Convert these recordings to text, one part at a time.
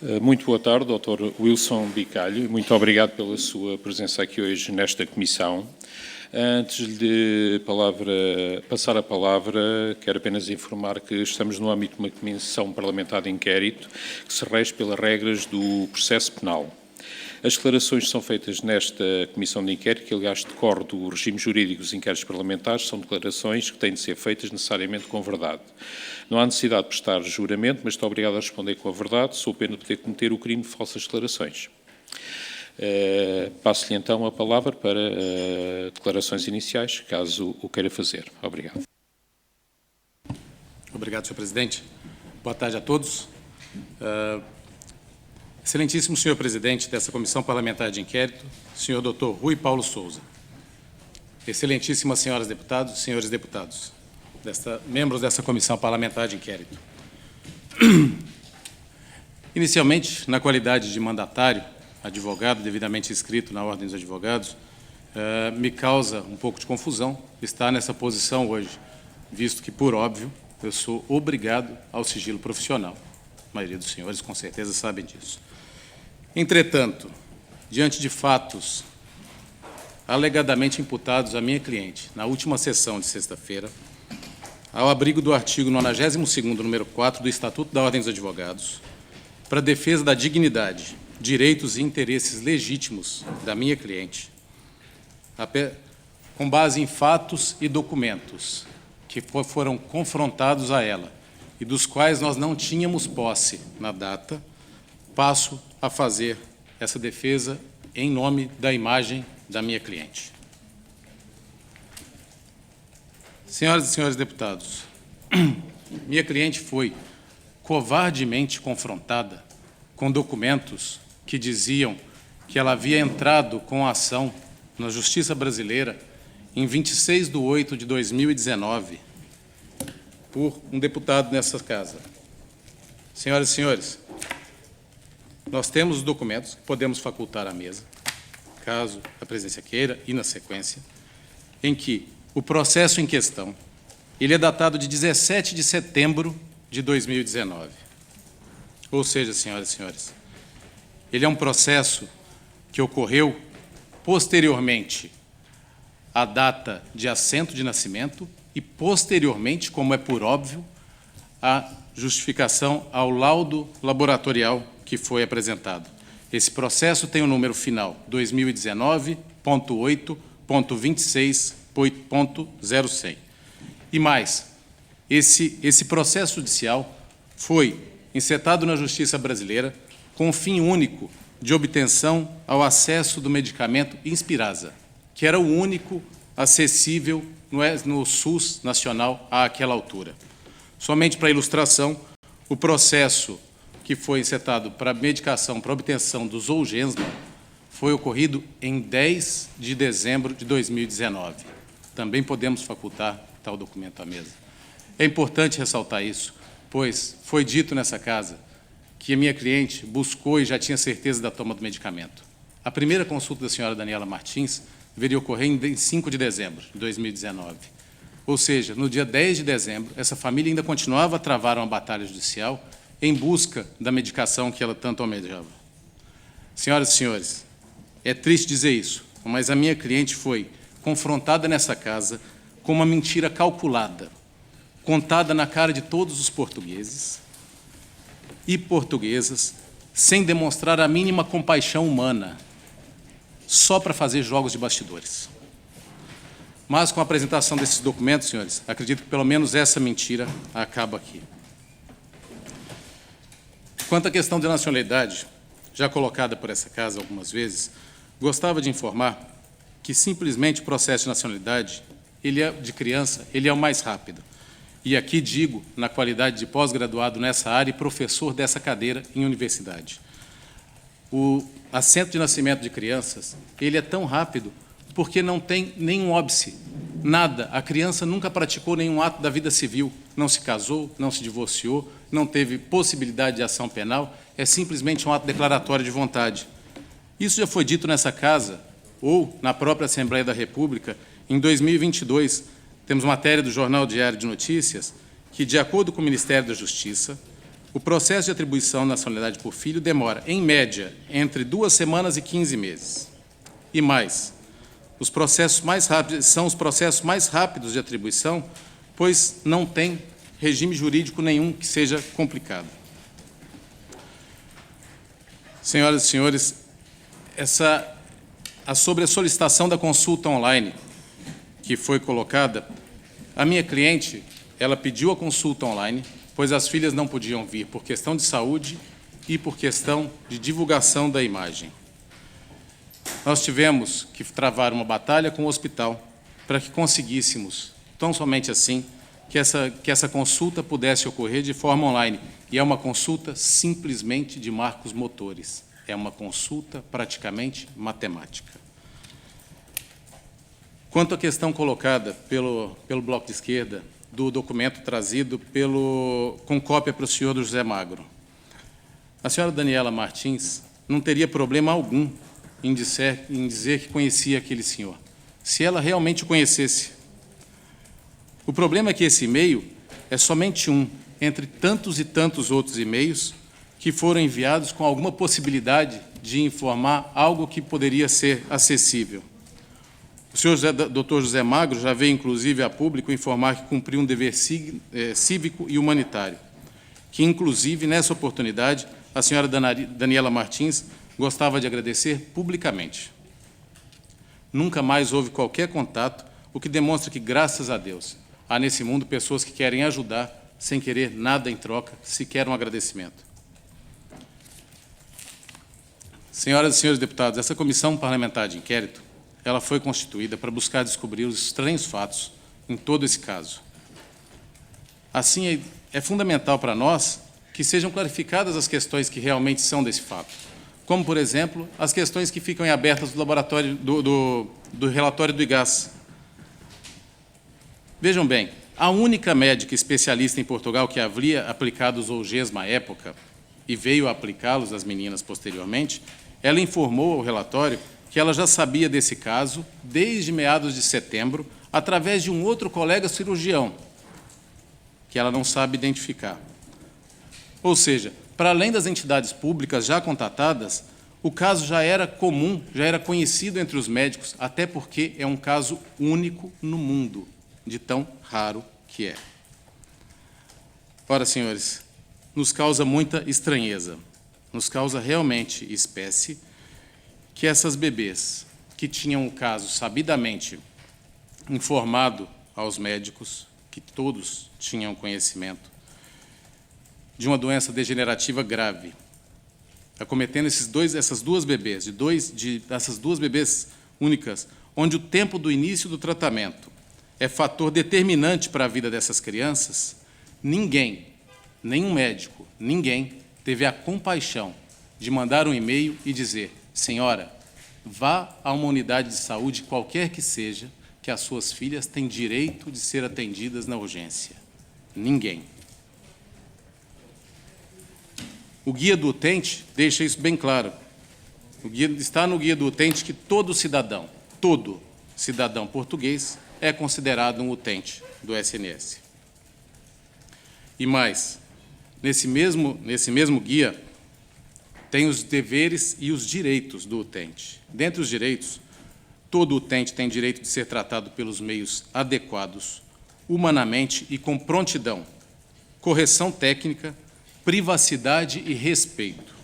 Muito boa tarde, Dr. Wilson Bicalho. Muito obrigado pela sua presença aqui hoje nesta comissão. Antes de passar a palavra, quero apenas informar que estamos no âmbito de uma comissão parlamentar de inquérito que se rege pelas regras do processo penal. As declarações que são feitas nesta comissão de inquérito, que aliás decorre do regime jurídico dos inquéritos parlamentares, são declarações que têm de ser feitas necessariamente com verdade. Não há necessidade de prestar juramento, mas estou obrigado a responder com a verdade, sob pena de poder cometer o crime de falsas declarações. Passo-lhe então a palavra para declarações iniciais, caso o queira fazer. Obrigado. Obrigado, Sr. Presidente. Boa tarde a todos. Excelentíssimo senhor presidente dessa Comissão Parlamentar de Inquérito, senhor Dr. Rui Paulo Souza. Excelentíssimas senhoras deputados e senhores deputados, membros dessa Comissão Parlamentar de Inquérito. Inicialmente, na qualidade de mandatário, advogado devidamente inscrito na Ordem dos Advogados, me causa um pouco de confusão estar nessa posição hoje, visto que, por óbvio, eu sou obrigado ao sigilo profissional. A maioria dos senhores, com certeza, sabem disso. Entretanto, diante de fatos alegadamente imputados à minha cliente na última sessão de sexta-feira, ao abrigo do artigo 92º, número 4 do Estatuto da Ordem dos Advogados, para a defesa da dignidade, direitos e interesses legítimos da minha cliente, com base em fatos e documentos que foram confrontados a ela e dos quais nós não tínhamos posse na data, passo a fazer essa defesa em nome da imagem da minha cliente. Senhoras e senhores deputados, minha cliente foi covardemente confrontada com documentos que diziam que ela havia entrado com a ação na Justiça Brasileira em 26 de 8 de 2019 por um deputado nessa casa. Senhoras e senhores, nós temos os documentos que podemos facultar à mesa, caso a presidência queira, e na sequência, em que o processo em questão, ele é datado de 17 de setembro de 2019. Ou seja, senhoras e senhores, ele é um processo que ocorreu posteriormente à data de assento de nascimento e posteriormente, como é por óbvio, à justificação ao laudo laboratorial que foi apresentado. Esse processo tem o número final 2019.8.26.06. E mais, esse processo judicial foi encetado na Justiça Brasileira com o fim único de obtenção ao acesso do medicamento Inspirasa, que era o único acessível no SUS nacional àquela altura. Somente para ilustração, o processo que foi encetado para medicação, para obtenção do Zolgensma, foi ocorrido em 10 de dezembro de 2019. Também podemos facultar tal documento à mesa. É importante ressaltar isso, pois foi dito nessa casa que a minha cliente buscou e já tinha certeza da toma do medicamento. A primeira consulta da senhora Daniela Martins deveria ocorrer em 5 de dezembro de 2019. Ou seja, no dia 10 de dezembro, essa família ainda continuava a travar uma batalha judicial em busca da medicação que ela tanto almejava. Senhoras e senhores, é triste dizer isso, mas a minha cliente foi confrontada nessa casa com uma mentira calculada, contada na cara de todos os portugueses e portuguesas, sem demonstrar a mínima compaixão humana, só para fazer jogos de bastidores. Mas, com a apresentação desses documentos, senhores, acredito que pelo menos essa mentira acaba aqui. Quanto à questão de nacionalidade, já colocada por essa casa algumas vezes, gostava de informar que simplesmente o processo de nacionalidade, de criança, ele é o mais rápido. E aqui digo, na qualidade de pós-graduado nessa área e professor dessa cadeira em universidade. O assento de nascimento de crianças, ele é tão rápido porque não tem nenhum óbice, nada. A criança nunca praticou nenhum ato da vida civil, não se casou, não se divorciou, não teve possibilidade de ação penal, é simplesmente um ato declaratório de vontade. Isso já foi dito nessa casa, ou na própria Assembleia da República, em 2022, temos matéria do Jornal Diário de Notícias, que, de acordo com o Ministério da Justiça, O processo de atribuição da nacionalidade por filho demora, em média, entre 2 semanas e 15 meses. E mais, os processos mais rápidos são os processos mais rápidos de atribuição, pois não tem regime jurídico nenhum que seja complicado. Senhoras e senhores, sobre a solicitação da consulta online que foi colocada, a minha cliente, ela pediu a consulta online, pois as filhas não podiam vir por questão de saúde e por questão de divulgação da imagem. Nós tivemos que travar uma batalha com o hospital para que conseguíssemos, tão somente assim, que essa consulta pudesse ocorrer de forma online. E é uma consulta simplesmente de marcos motores. É uma consulta praticamente matemática. Quanto à questão colocada pelo Bloco de Esquerda, do documento trazido com cópia para o senhor José Magro, a senhora Daniela Martins não teria problema algum em dizer que conhecia aquele senhor, se ela realmente o conhecesse. O problema é que esse e-mail é somente um entre tantos e tantos outros e-mails que foram enviados com alguma possibilidade de informar algo que poderia ser acessível. O senhor Dr. José Magro já veio, inclusive, a público informar que cumpriu um dever cívico e humanitário, que, inclusive, nessa oportunidade, a senhora Daniela Martins gostava de agradecer publicamente. Nunca mais houve qualquer contato, o que demonstra que, graças a Deus, há nesse mundo pessoas que querem ajudar sem querer nada em troca, sequer um agradecimento. Senhoras e senhores deputados, essa comissão parlamentar de inquérito, ela foi constituída para buscar descobrir os estranhos fatos em todo esse caso. Assim, é fundamental para nós que sejam clarificadas as questões que realmente são desse fato, como, por exemplo, as questões que ficam em abertas do laboratório do relatório do IGAS. Vejam bem, a única médica especialista em Portugal que havia aplicado os OGs à época e veio a aplicá-los às meninas posteriormente, ela informou ao relatório que ela já sabia desse caso desde meados de setembro, através de um outro colega cirurgião, que ela não sabe identificar. Ou seja, para além das entidades públicas já contatadas, o caso já era comum, já era conhecido entre os médicos, até porque é um caso único no mundo, de tão raro que é. Ora, senhores, nos causa muita estranheza, nos causa realmente espécie que essas bebês que tinham o caso sabidamente informado aos médicos, que todos tinham conhecimento, de uma doença degenerativa grave, acometendo essas duas bebês, essas duas bebês únicas, onde o tempo do início do tratamento é fator determinante para a vida dessas crianças, ninguém, nenhum médico, ninguém teve a compaixão de mandar um e-mail e dizer: senhora, vá a uma unidade de saúde, qualquer que seja, que as suas filhas têm direito de ser atendidas na urgência. Ninguém. O Guia do Utente deixa isso bem claro. Está no Guia do Utente que todo cidadão português é considerado um utente do SNS. E mais, nesse mesmo guia, tem os deveres e os direitos do utente. Dentre os direitos, todo utente tem direito de ser tratado pelos meios adequados, humanamente e com prontidão, correção técnica, privacidade e respeito.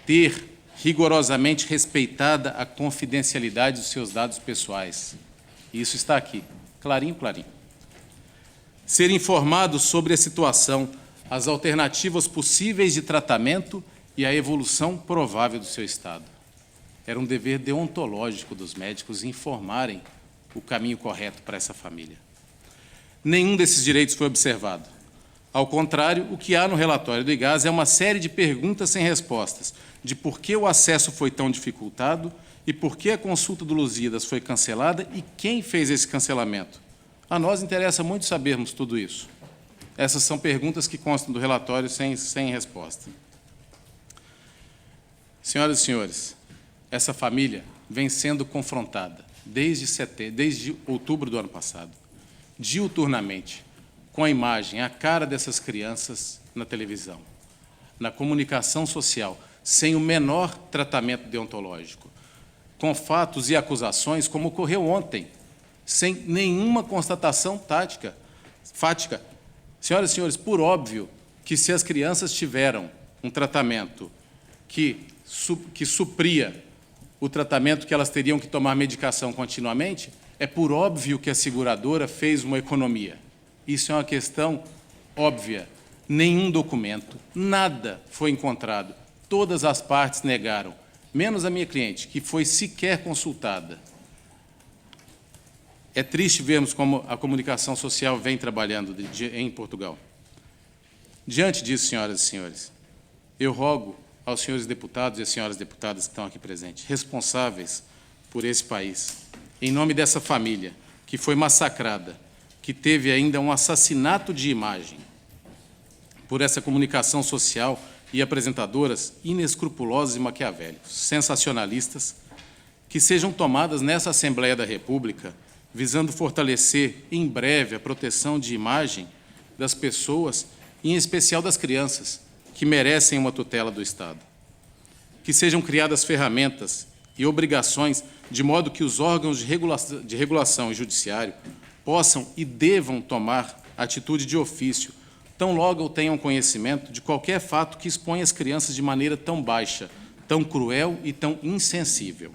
Ter rigorosamente respeitada a confidencialidade dos seus dados pessoais. Isso está aqui, clarinho, clarinho. Ser informado sobre a situação, as alternativas possíveis de tratamento e a evolução provável do seu estado. Era um dever deontológico dos médicos informarem o caminho correto para essa família. Nenhum desses direitos foi observado. Ao contrário, o que há no relatório do IGAS é uma série de perguntas sem respostas, de por que o acesso foi tão dificultado e por que a consulta do Lusíadas foi cancelada e quem fez esse cancelamento. A nós interessa muito sabermos tudo isso. Essas são perguntas que constam do relatório sem resposta. Senhoras e senhores, essa família vem sendo confrontada desde outubro do ano passado, diuturnamente, com a imagem, a cara dessas crianças na televisão, na comunicação social, sem o menor tratamento deontológico, com fatos e acusações, como ocorreu ontem, sem nenhuma constatação fática. Senhoras e senhores, por óbvio que se as crianças tiveram um tratamento que supria o tratamento que elas teriam que tomar medicação continuamente, é por óbvio que a seguradora fez uma economia. Isso é uma questão óbvia. Nenhum documento, nada foi encontrado. Todas as partes negaram, menos a minha cliente, que foi sequer consultada. É triste vermos como a comunicação social vem trabalhando em Portugal. Diante disso, senhoras e senhores, eu rogo aos senhores deputados e às senhoras deputadas que estão aqui presentes, responsáveis por esse país, em nome dessa família que foi massacrada, que teve ainda um assassinato de imagem por essa comunicação social e apresentadoras inescrupulosas e maquiavélicos, sensacionalistas, que sejam tomadas nessa Assembleia da República, visando fortalecer em breve a proteção de imagem das pessoas, e em especial das crianças, que merecem uma tutela do Estado. Que sejam criadas ferramentas e obrigações de modo que os órgãos de regulação e judiciário possam e devam tomar atitude de ofício, tão logo tenham conhecimento de qualquer fato que expõe as crianças de maneira tão baixa, tão cruel e tão insensível.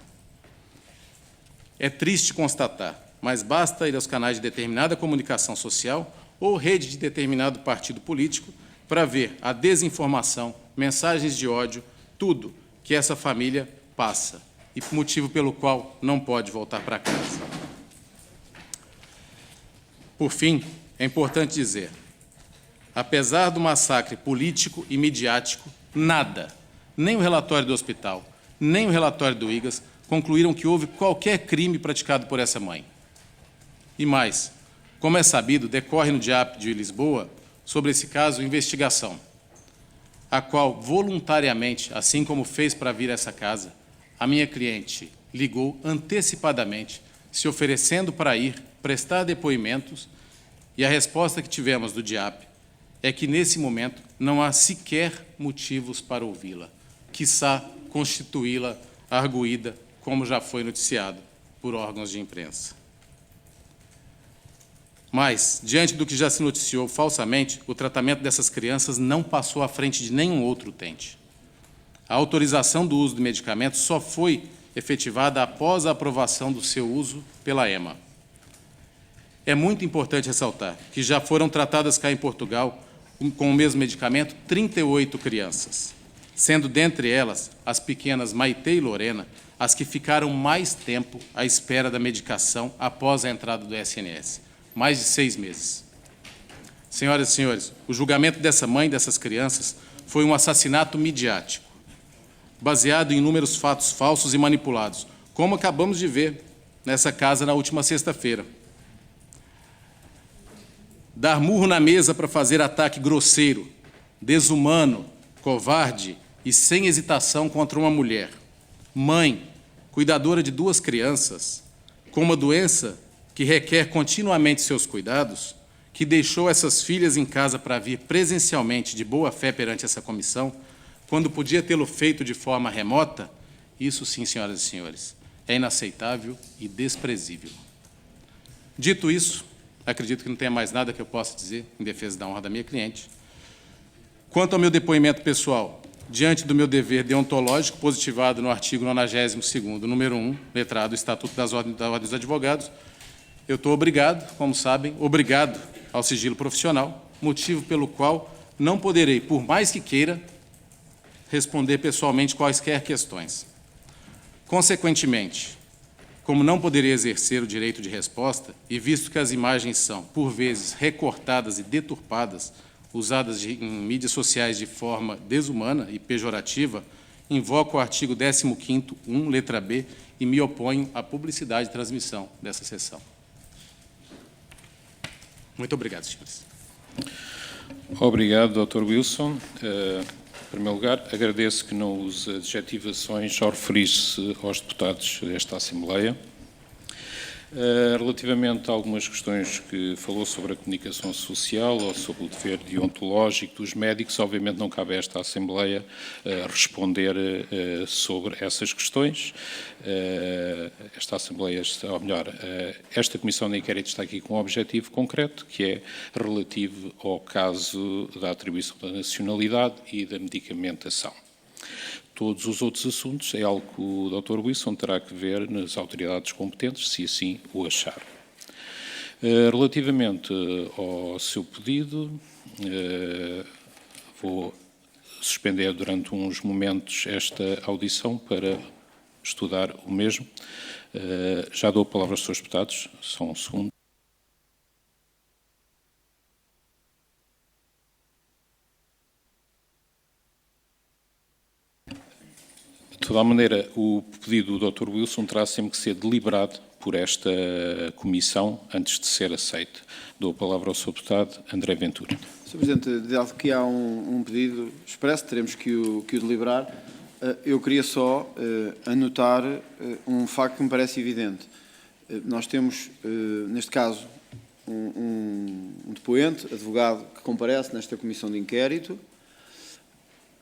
É triste constatar, mas basta ir aos canais de determinada comunicação social ou rede de determinado partido político para ver a desinformação, mensagens de ódio, tudo que essa família passa, e motivo pelo qual não pode voltar para casa. Por fim, é importante dizer, apesar do massacre político e midiático, nada, nem o relatório do hospital, nem o relatório do IGAS, concluíram que houve qualquer crime praticado por essa mãe. E mais, como é sabido, decorre no DIAP de Lisboa, sobre esse caso, investigação, a qual, voluntariamente, assim como fez para vir a essa casa, a minha cliente ligou antecipadamente, se oferecendo para ir prestar depoimentos, e a resposta que tivemos do DIAP é que, nesse momento, não há sequer motivos para ouvi-la, quiçá constituí-la arguída, como já foi noticiado por órgãos de imprensa. Mas, diante do que já se noticiou falsamente, o tratamento dessas crianças não passou à frente de nenhum outro utente. A autorização do uso do medicamento só foi efetivada após a aprovação do seu uso pela EMA. É muito importante ressaltar que já foram tratadas cá em Portugal, com o mesmo medicamento, 38 crianças, sendo dentre elas as pequenas Maite e Lorena as que ficaram mais tempo à espera da medicação após a entrada do SNS. Mais de 6 meses. Senhoras e senhores, o julgamento dessa mãe dessas crianças foi um assassinato midiático, baseado em inúmeros fatos falsos e manipulados, como acabamos de ver nessa casa na última sexta-feira. Dar murro na mesa para fazer ataque grosseiro, desumano, covarde e sem hesitação contra uma mulher, mãe, cuidadora de 2 crianças, com uma doença que requer continuamente seus cuidados, que deixou essas filhas em casa para vir presencialmente de boa fé perante essa comissão, quando podia tê-lo feito de forma remota, isso sim, senhoras e senhores, é inaceitável e desprezível. Dito isso, acredito que não tenha mais nada que eu possa dizer em defesa da honra da minha cliente. Quanto ao meu depoimento pessoal, diante do meu dever deontológico positivado no artigo 92º, número 1, letra A do Estatuto da Ordem dos Advogados, eu estou obrigado, como sabem, obrigado ao sigilo profissional, motivo pelo qual não poderei, por mais que queira, responder pessoalmente quaisquer questões. Consequentemente, como não poderei exercer o direito de resposta, e visto que as imagens são, por vezes, recortadas e deturpadas, usadas em mídias sociais de forma desumana e pejorativa, invoco o artigo 15º, 1, letra B, e me oponho à publicidade de transmissão dessa sessão. Muito obrigado, senhores. Obrigado, Dr. Wilson. Em primeiro lugar, agradeço que não use adjetivações ao referir-se aos deputados desta Assembleia. Relativamente a algumas questões que falou sobre a comunicação social ou sobre o dever deontológico dos médicos, obviamente não cabe a esta Assembleia responder sobre essas questões. Esta Assembleia, ou melhor, esta Comissão de Inquérito está aqui com um objetivo concreto, que é relativo ao caso da atribuição da nacionalidade e da medicamentação. Todos os outros assuntos é algo que o Dr. Wilson terá que ver nas autoridades competentes, se assim o achar. Relativamente ao seu pedido, vou suspender durante uns momentos esta audição para estudar o mesmo. Já dou a palavra aos senhores deputados, só um segundo. De toda a maneira, o pedido do Dr. Wilson terá sempre que ser deliberado por esta Comissão antes de ser aceito. Dou a palavra ao Sr. Deputado André Ventura. Sr. Presidente, dado que há um pedido expresso, teremos que o deliberar. Eu queria só anotar um facto que me parece evidente. Nós temos, neste caso, um depoente, advogado, que comparece nesta Comissão de Inquérito,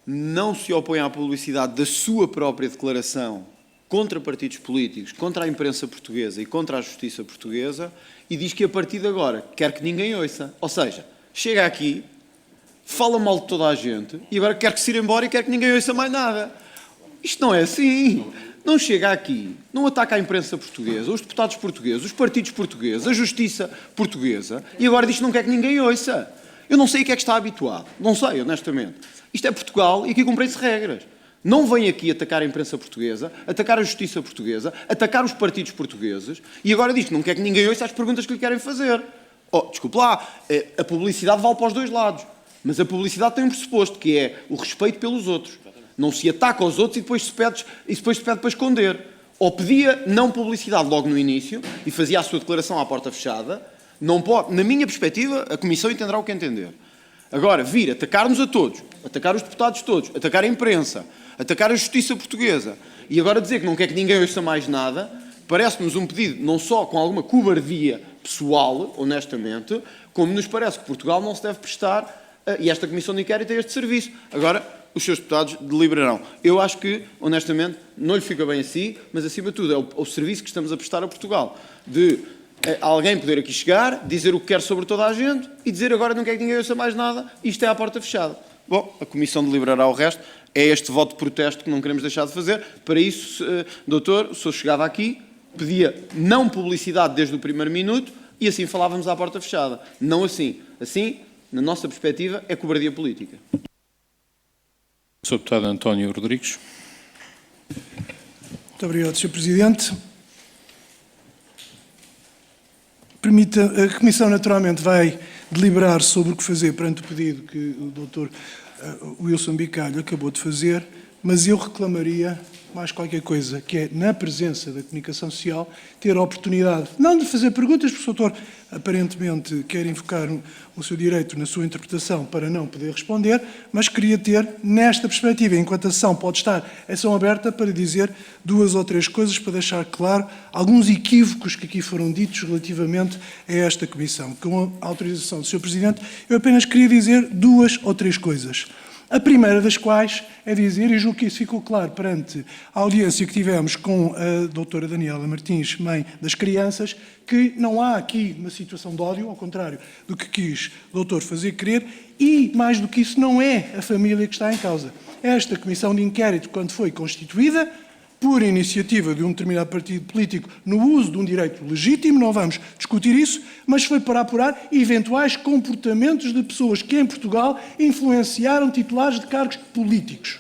não se opõe à publicidade da sua própria declaração contra partidos políticos, contra a imprensa portuguesa e contra a justiça portuguesa, e diz que a partir de agora quer que ninguém ouça. Ou seja, chega aqui, fala mal de toda a gente e agora quer que se ir embora e quer que ninguém ouça mais nada. Isto não é assim. Não chega aqui, não ataca a imprensa portuguesa, os deputados portugueses, os partidos portugueses, a justiça portuguesa, e agora diz que não quer que ninguém ouça. Eu não sei o que é que está habituado. Não sei, honestamente. Isto é Portugal e aqui cumprem-se regras. Não vem aqui atacar a imprensa portuguesa, atacar a justiça portuguesa, atacar os partidos portugueses e agora diz que não quer que ninguém ouça as perguntas que lhe querem fazer. Oh, desculpe lá, a publicidade vale para os dois lados, mas a publicidade tem um pressuposto, que é o respeito pelos outros. Não se ataca aos outros e depois se pede para esconder. Ou pedia não publicidade logo no início e fazia a sua declaração à porta fechada. Não pode, na minha perspectiva, a Comissão entenderá o que entender. Agora, vir atacar-nos a todos, atacar os deputados todos, atacar a imprensa, atacar a justiça portuguesa e agora dizer que não quer que ninguém ouça mais nada, parece-nos um pedido não só com alguma cobardia pessoal, honestamente, como nos parece que Portugal não se deve prestar, e esta Comissão de Inquérito, a este serviço. Agora, os seus deputados deliberarão. Eu acho que, honestamente, não lhe fica bem assim, mas acima de tudo é o serviço que estamos a prestar a Portugal, de alguém poder aqui chegar, dizer o que quer sobre toda a gente e dizer agora não quer que ninguém ouça mais nada, isto é à porta fechada. Bom, a Comissão deliberará o resto. É este voto de protesto que não queremos deixar de fazer. Para isso, doutor, o senhor chegava aqui, pedia não publicidade desde o primeiro minuto e assim falávamos à porta fechada. Não assim. Assim, na nossa perspectiva, é cobardia política. Sr. Deputado António Rodrigues. Muito obrigado, Sr. Presidente. Permita, a Comissão naturalmente vai deliberar sobre o que fazer perante o pedido que o Dr. Wilson Bicalho acabou de fazer, mas eu reclamaria mais qualquer coisa, que é, na presença da comunicação social, ter a oportunidade, não de fazer perguntas, porque o doutor aparentemente quer invocar o seu direito na sua interpretação para não poder responder, mas queria ter, nesta perspectiva, enquanto a sessão pode estar a sessão aberta, para dizer duas ou três coisas, para deixar claro alguns equívocos que aqui foram ditos relativamente a esta Comissão. Com a autorização do Sr. Presidente, eu apenas queria dizer duas ou três coisas. A primeira das quais é dizer, e julgo que isso ficou claro perante a audiência que tivemos com a doutora Daniela Martins, mãe das crianças, que não há aqui uma situação de ódio, ao contrário do que quis o doutor fazer crer, e, mais do que isso, não é a família que está em causa. Esta Comissão de Inquérito, quando foi constituída, por iniciativa de um determinado partido político, no uso de um direito legítimo, não vamos discutir isso, mas foi para apurar eventuais comportamentos de pessoas que em Portugal influenciaram titulares de cargos políticos.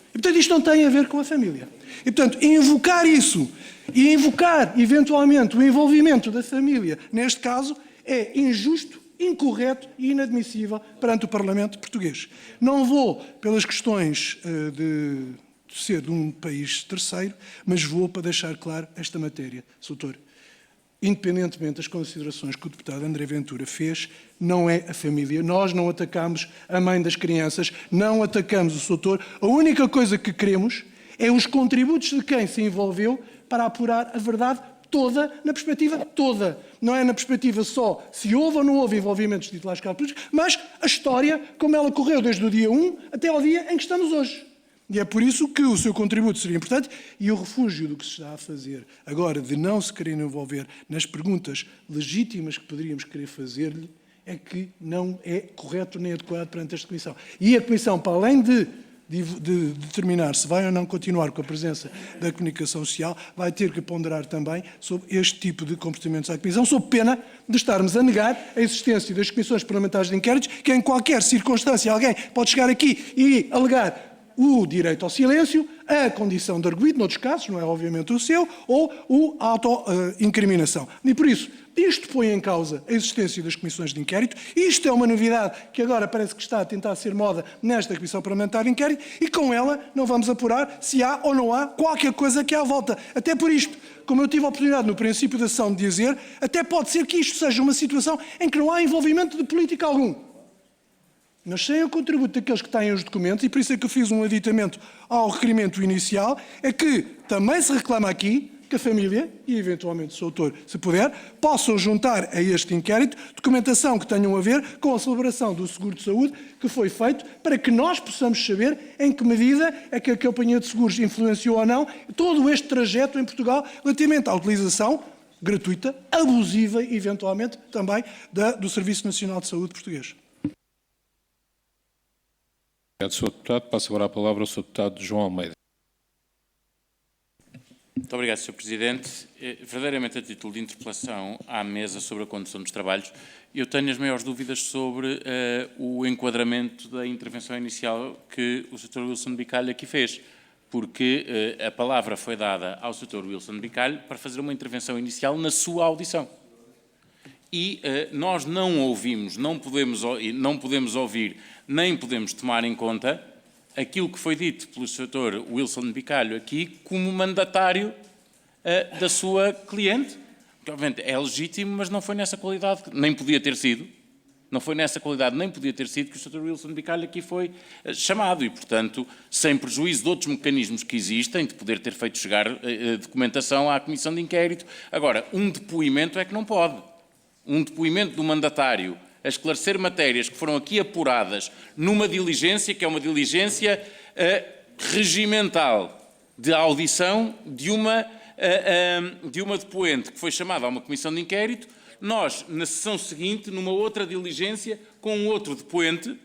E, portanto, isto não tem a ver com a família. E, portanto, invocar isso e invocar, eventualmente, o envolvimento da família, neste caso, é injusto, incorreto e inadmissível perante o Parlamento português. Não vou pelas questões de ser de um país terceiro, mas vou para deixar claro esta matéria. Doutor, independentemente das considerações que o deputado André Ventura fez, não é a família. Nós não atacamos a mãe das crianças, não atacamos o doutor. A única coisa que queremos é os contributos de quem se envolveu para apurar a verdade toda, na perspectiva toda. Não é na perspectiva só se houve ou não houve envolvimentos de titulares de cargos públicos, mas a história como ela correu desde o dia 1 até ao dia em que estamos hoje. E é por isso que o seu contributo seria importante e o refúgio do que se está a fazer agora, de não se querer envolver nas perguntas legítimas que poderíamos querer fazer-lhe, é que não é correto nem adequado perante esta Comissão. E a Comissão, para além de determinar se vai ou não continuar com a presença da comunicação social, vai ter que ponderar também sobre este tipo de comportamentos à Comissão, sob pena de estarmos a negar a existência das comissões parlamentares de inquéritos, que em qualquer circunstância alguém pode chegar aqui e alegar o direito ao silêncio, a condição de arguido, noutros casos, não é obviamente o seu, ou a auto-incriminação. E por isso, isto põe em causa a existência das comissões de inquérito, isto é uma novidade que agora parece que está a tentar ser moda nesta Comissão Parlamentar de Inquérito, e com ela não vamos apurar se há ou não há qualquer coisa que há à volta. Até por isto, como eu tive a oportunidade no princípio da sessão de dizer, até pode ser que isto seja uma situação em que não há envolvimento de política algum. Mas sem o contributo daqueles que têm os documentos, e por isso é que eu fiz um aditamento ao requerimento inicial, é que também se reclama aqui que a família, e eventualmente o Sr. Doutor, se puder, possam juntar a este inquérito documentação que tenham a ver com a celebração do seguro de saúde que foi feito, para que nós possamos saber em que medida é que a campanha de seguros influenciou ou não todo este trajeto em Portugal relativamente à utilização gratuita, abusiva, eventualmente, também do Serviço Nacional de Saúde português. Obrigado, Sr. Deputado. Passo agora a palavra ao Sr. Deputado João Almeida. Muito obrigado, Sr. Presidente. Verdadeiramente, a título de interpelação à mesa sobre a condução dos trabalhos, eu tenho as maiores dúvidas sobre o enquadramento da intervenção inicial que o Sr. Wilson Bicalho aqui fez, porque a palavra foi dada ao Sr. Wilson Bicalho para fazer uma intervenção inicial na sua audição. E nós não ouvimos, não podemos ouvir, nem podemos tomar em conta aquilo que foi dito pelo Sr. Wilson Bicalho aqui como mandatário da sua cliente. Porque, obviamente, é legítimo, mas não foi nessa qualidade, nem podia ter sido, não foi nessa qualidade, nem podia ter sido que o Sr. Wilson Bicalho aqui foi chamado e, portanto, sem prejuízo de outros mecanismos que existem, de poder ter feito chegar documentação à Comissão de Inquérito. Agora, um depoimento é que não pode. Um depoimento do mandatário a esclarecer matérias que foram aqui apuradas numa diligência, que é uma diligência regimental de audição de uma depoente que foi chamada a uma comissão de inquérito, nós, na sessão seguinte, numa outra diligência, com um outro depoente,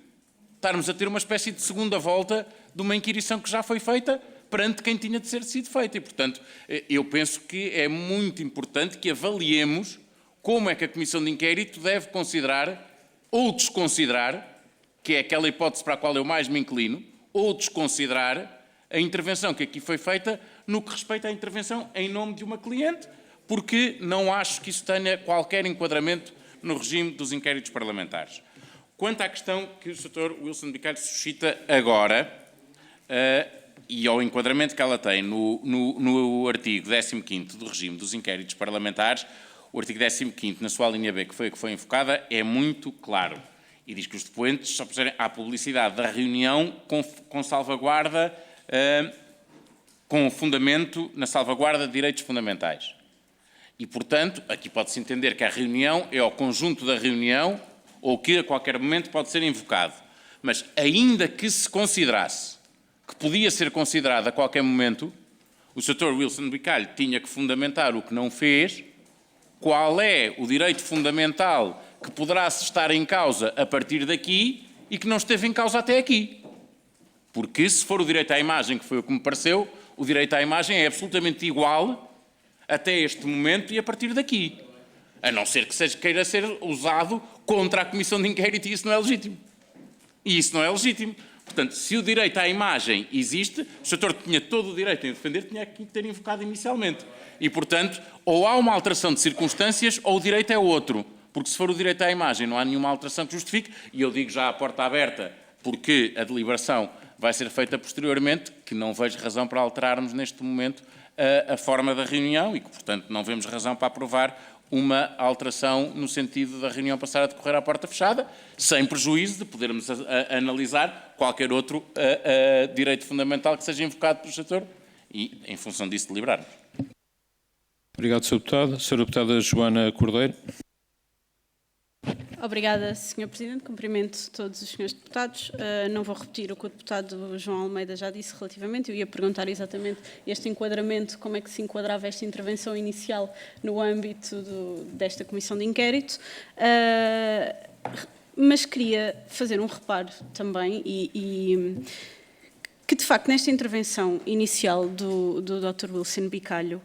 estarmos a ter uma espécie de segunda volta de uma inquirição que já foi feita perante quem tinha de ser sido feita. E, portanto, eu penso que é muito importante que avaliemos como é que a Comissão de Inquérito deve considerar ou desconsiderar, que é aquela hipótese para a qual eu mais me inclino, ou desconsiderar a intervenção que aqui foi feita no que respeita à intervenção em nome de uma cliente, porque não acho que isso tenha qualquer enquadramento no regime dos inquéritos parlamentares. Quanto à questão que o Sr. Wilson Bicalho suscita agora, e ao enquadramento que ela tem no artigo 15º do regime dos inquéritos parlamentares, o artigo 15º, na sua linha B, que foi invocada, é muito claro. E diz que os depoentes só procedem à publicidade da reunião com salvaguarda, com fundamento na salvaguarda de direitos fundamentais. E, portanto, aqui pode-se entender que a reunião é o conjunto da reunião ou que a qualquer momento pode ser invocado. Mas, ainda que se considerasse que podia ser considerado a qualquer momento, o Sr. Wilson Bicalho tinha que fundamentar o que não fez. Qual é o direito fundamental que poderá estar em causa a partir daqui e que não esteve em causa até aqui? Porque, se for o direito à imagem, que foi o que me pareceu, o direito à imagem é absolutamente igual até este momento e a partir daqui. A não ser que queira ser usado contra a Comissão de Inquérito e isso não é legítimo. E isso não é legítimo. Portanto, se o direito à imagem existe, o Sr. tinha todo o direito em defender, tinha que ter invocado inicialmente. E, portanto, ou há uma alteração de circunstâncias ou o direito é outro. Porque se for o direito à imagem não há nenhuma alteração que justifique, e eu digo já à porta aberta, porque a deliberação vai ser feita posteriormente, que não vejo razão para alterarmos neste momento a forma da reunião e que, portanto, não vemos razão para aprovar uma alteração no sentido da reunião passar a decorrer à porta fechada, sem prejuízo de podermos analisar qualquer outro direito fundamental que seja invocado pelo setor e, em função disso, deliberarmos. Obrigado, Sr. Deputado. Sra. Deputada Joana Cordeiro. Obrigada, Sr. Presidente. Cumprimento todos os senhores deputados. Não vou repetir o que o deputado João Almeida já disse relativamente. Eu ia perguntar exatamente este enquadramento, como é que se enquadrava esta intervenção inicial no âmbito desta comissão de inquérito. Mas queria fazer um reparo também que, de facto, nesta intervenção inicial do Dr. Wilson Bicalho,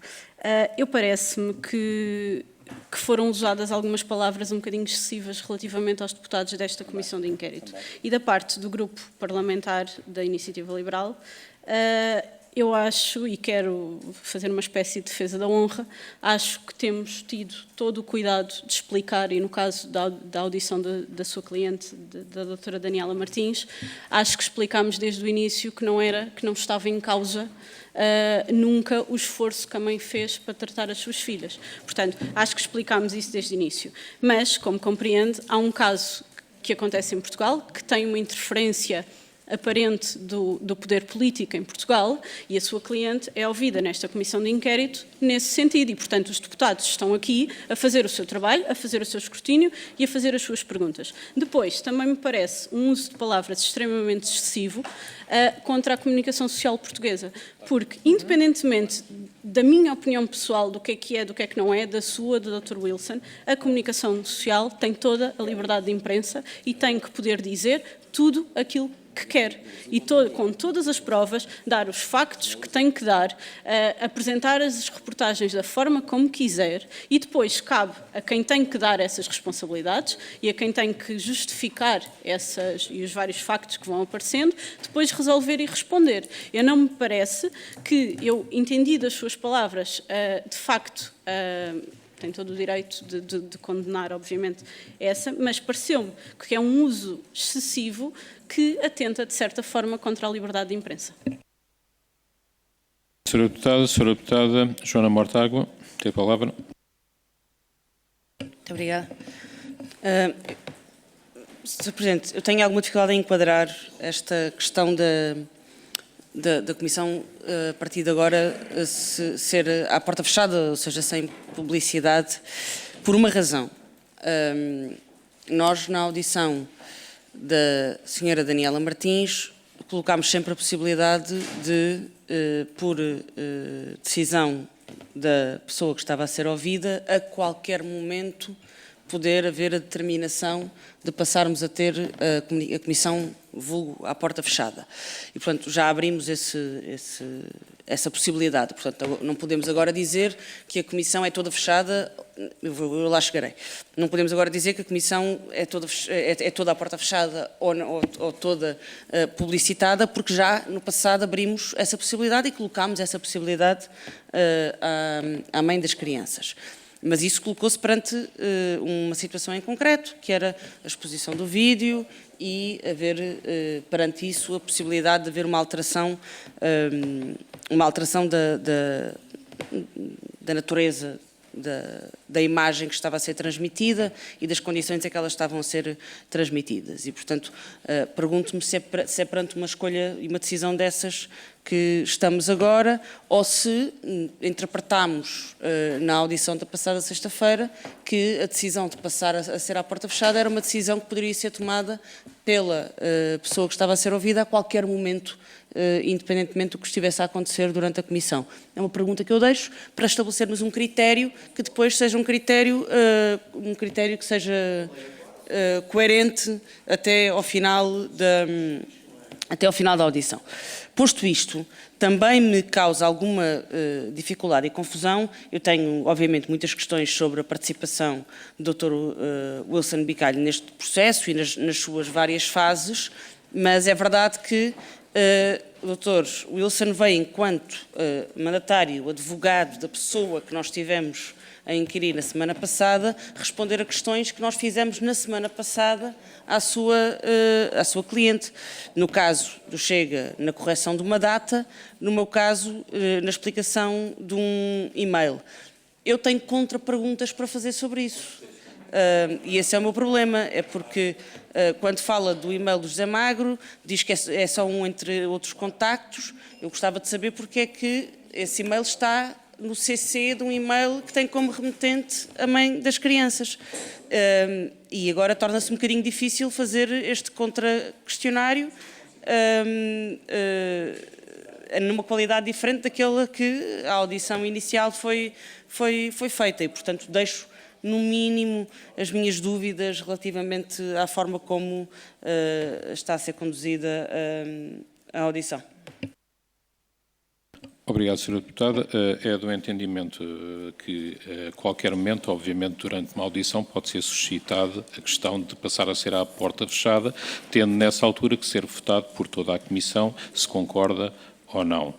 eu parece-me que foram usadas algumas palavras um bocadinho excessivas relativamente aos deputados desta comissão de inquérito. E da parte do grupo parlamentar da Iniciativa Liberal, eu acho, e quero fazer uma espécie de defesa da honra, acho que temos tido todo o cuidado de explicar, e no caso da audição da sua cliente, da doutora Daniela Martins, acho que explicámos desde o início que não estava em causa nunca o esforço que a mãe fez para tratar as suas filhas. Portanto, acho que explicámos isso desde o início. Mas, como compreende, há um caso que acontece em Portugal, que tem uma interferência aparente do poder político em Portugal, e a sua cliente é ouvida nesta comissão de inquérito nesse sentido, e portanto os deputados estão aqui a fazer o seu trabalho, a fazer o seu escrutínio e a fazer as suas perguntas. Depois, também me parece um uso de palavras extremamente excessivo contra a comunicação social portuguesa, porque independentemente da minha opinião pessoal do que é, do que é que não é, da sua, do Dr. Wilson, a comunicação social tem toda a liberdade de imprensa e tem que poder dizer tudo aquilo que quer e com todas as provas dar os factos que tem que dar, apresentar as reportagens da forma como quiser, e depois cabe a quem tem que dar essas responsabilidades e a quem tem que justificar e os vários factos que vão aparecendo, depois resolver e responder. Não me parece que eu entendi das suas palavras, de facto, tem todo o direito de condenar, obviamente, mas pareceu-me que é um uso excessivo que atenta, de certa forma, contra a liberdade de imprensa. Sra. Deputada Joana Mortágua, tem a palavra. Muito obrigada. Sr. Presidente, eu tenho alguma dificuldade em enquadrar esta questão da Comissão, a partir de agora, ser à porta fechada, ou seja, sem publicidade, por uma razão. Nós, na audição da senhora Daniela Martins, colocámos sempre a possibilidade de, por decisão da pessoa que estava a ser ouvida, a qualquer momento poder haver a determinação de passarmos a ter a comissão vulgo à porta fechada. E, portanto, já abrimos essa possibilidade. Portanto, não podemos agora dizer que a comissão é toda fechada, eu lá chegarei. Não podemos agora dizer que a comissão é toda à porta fechada ou toda publicitada, porque já no passado abrimos essa possibilidade e colocámos essa possibilidade à mãe das crianças. Mas isso colocou-se perante uma situação em concreto, que era a exposição do vídeo e haver, perante isso, a possibilidade de haver uma alteração da natureza da imagem que estava a ser transmitida e das condições em que elas estavam a ser transmitidas. E, portanto, pergunto-me se é perante uma escolha e uma decisão dessas que estamos agora, ou se interpretamos na audição da passada sexta-feira que a decisão de passar a ser à porta fechada era uma decisão que poderia ser tomada pela pessoa que estava a ser ouvida a qualquer momento, independentemente do que estivesse a acontecer durante a comissão. É uma pergunta que eu deixo para estabelecermos um critério que depois seja um critério que seja coerente até ao final da audição. Posto isto, também me causa alguma dificuldade e confusão. Eu tenho, obviamente, muitas questões sobre a participação do Dr. Wilson Bicalho neste processo e nas suas várias fases, mas é verdade que o Dr. Wilson veio enquanto mandatário, advogado da pessoa que nós tivemos a inquirir na semana passada, responder a questões que nós fizemos na semana passada à sua cliente. No caso do Chega, na correção de uma data, no meu caso, na explicação de um e-mail. Eu tenho contra-perguntas para fazer sobre isso. E esse é o meu problema, é porque quando fala do e-mail do José Magro, diz que é só um entre outros contactos. Eu gostava de saber porque é que esse e-mail está no CC de um e-mail que tem como remetente a mãe das crianças. E agora torna-se um bocadinho difícil fazer este contra-questionário numa qualidade diferente daquela que a audição inicial foi feita. E, portanto, deixo, no mínimo, as minhas dúvidas relativamente à forma como está a ser conduzida a audição. Obrigado, Sra. Deputada. É do entendimento que a qualquer momento, obviamente durante uma audição, pode ser suscitada a questão de passar a ser à porta fechada, tendo nessa altura que ser votado por toda a Comissão se concorda ou não.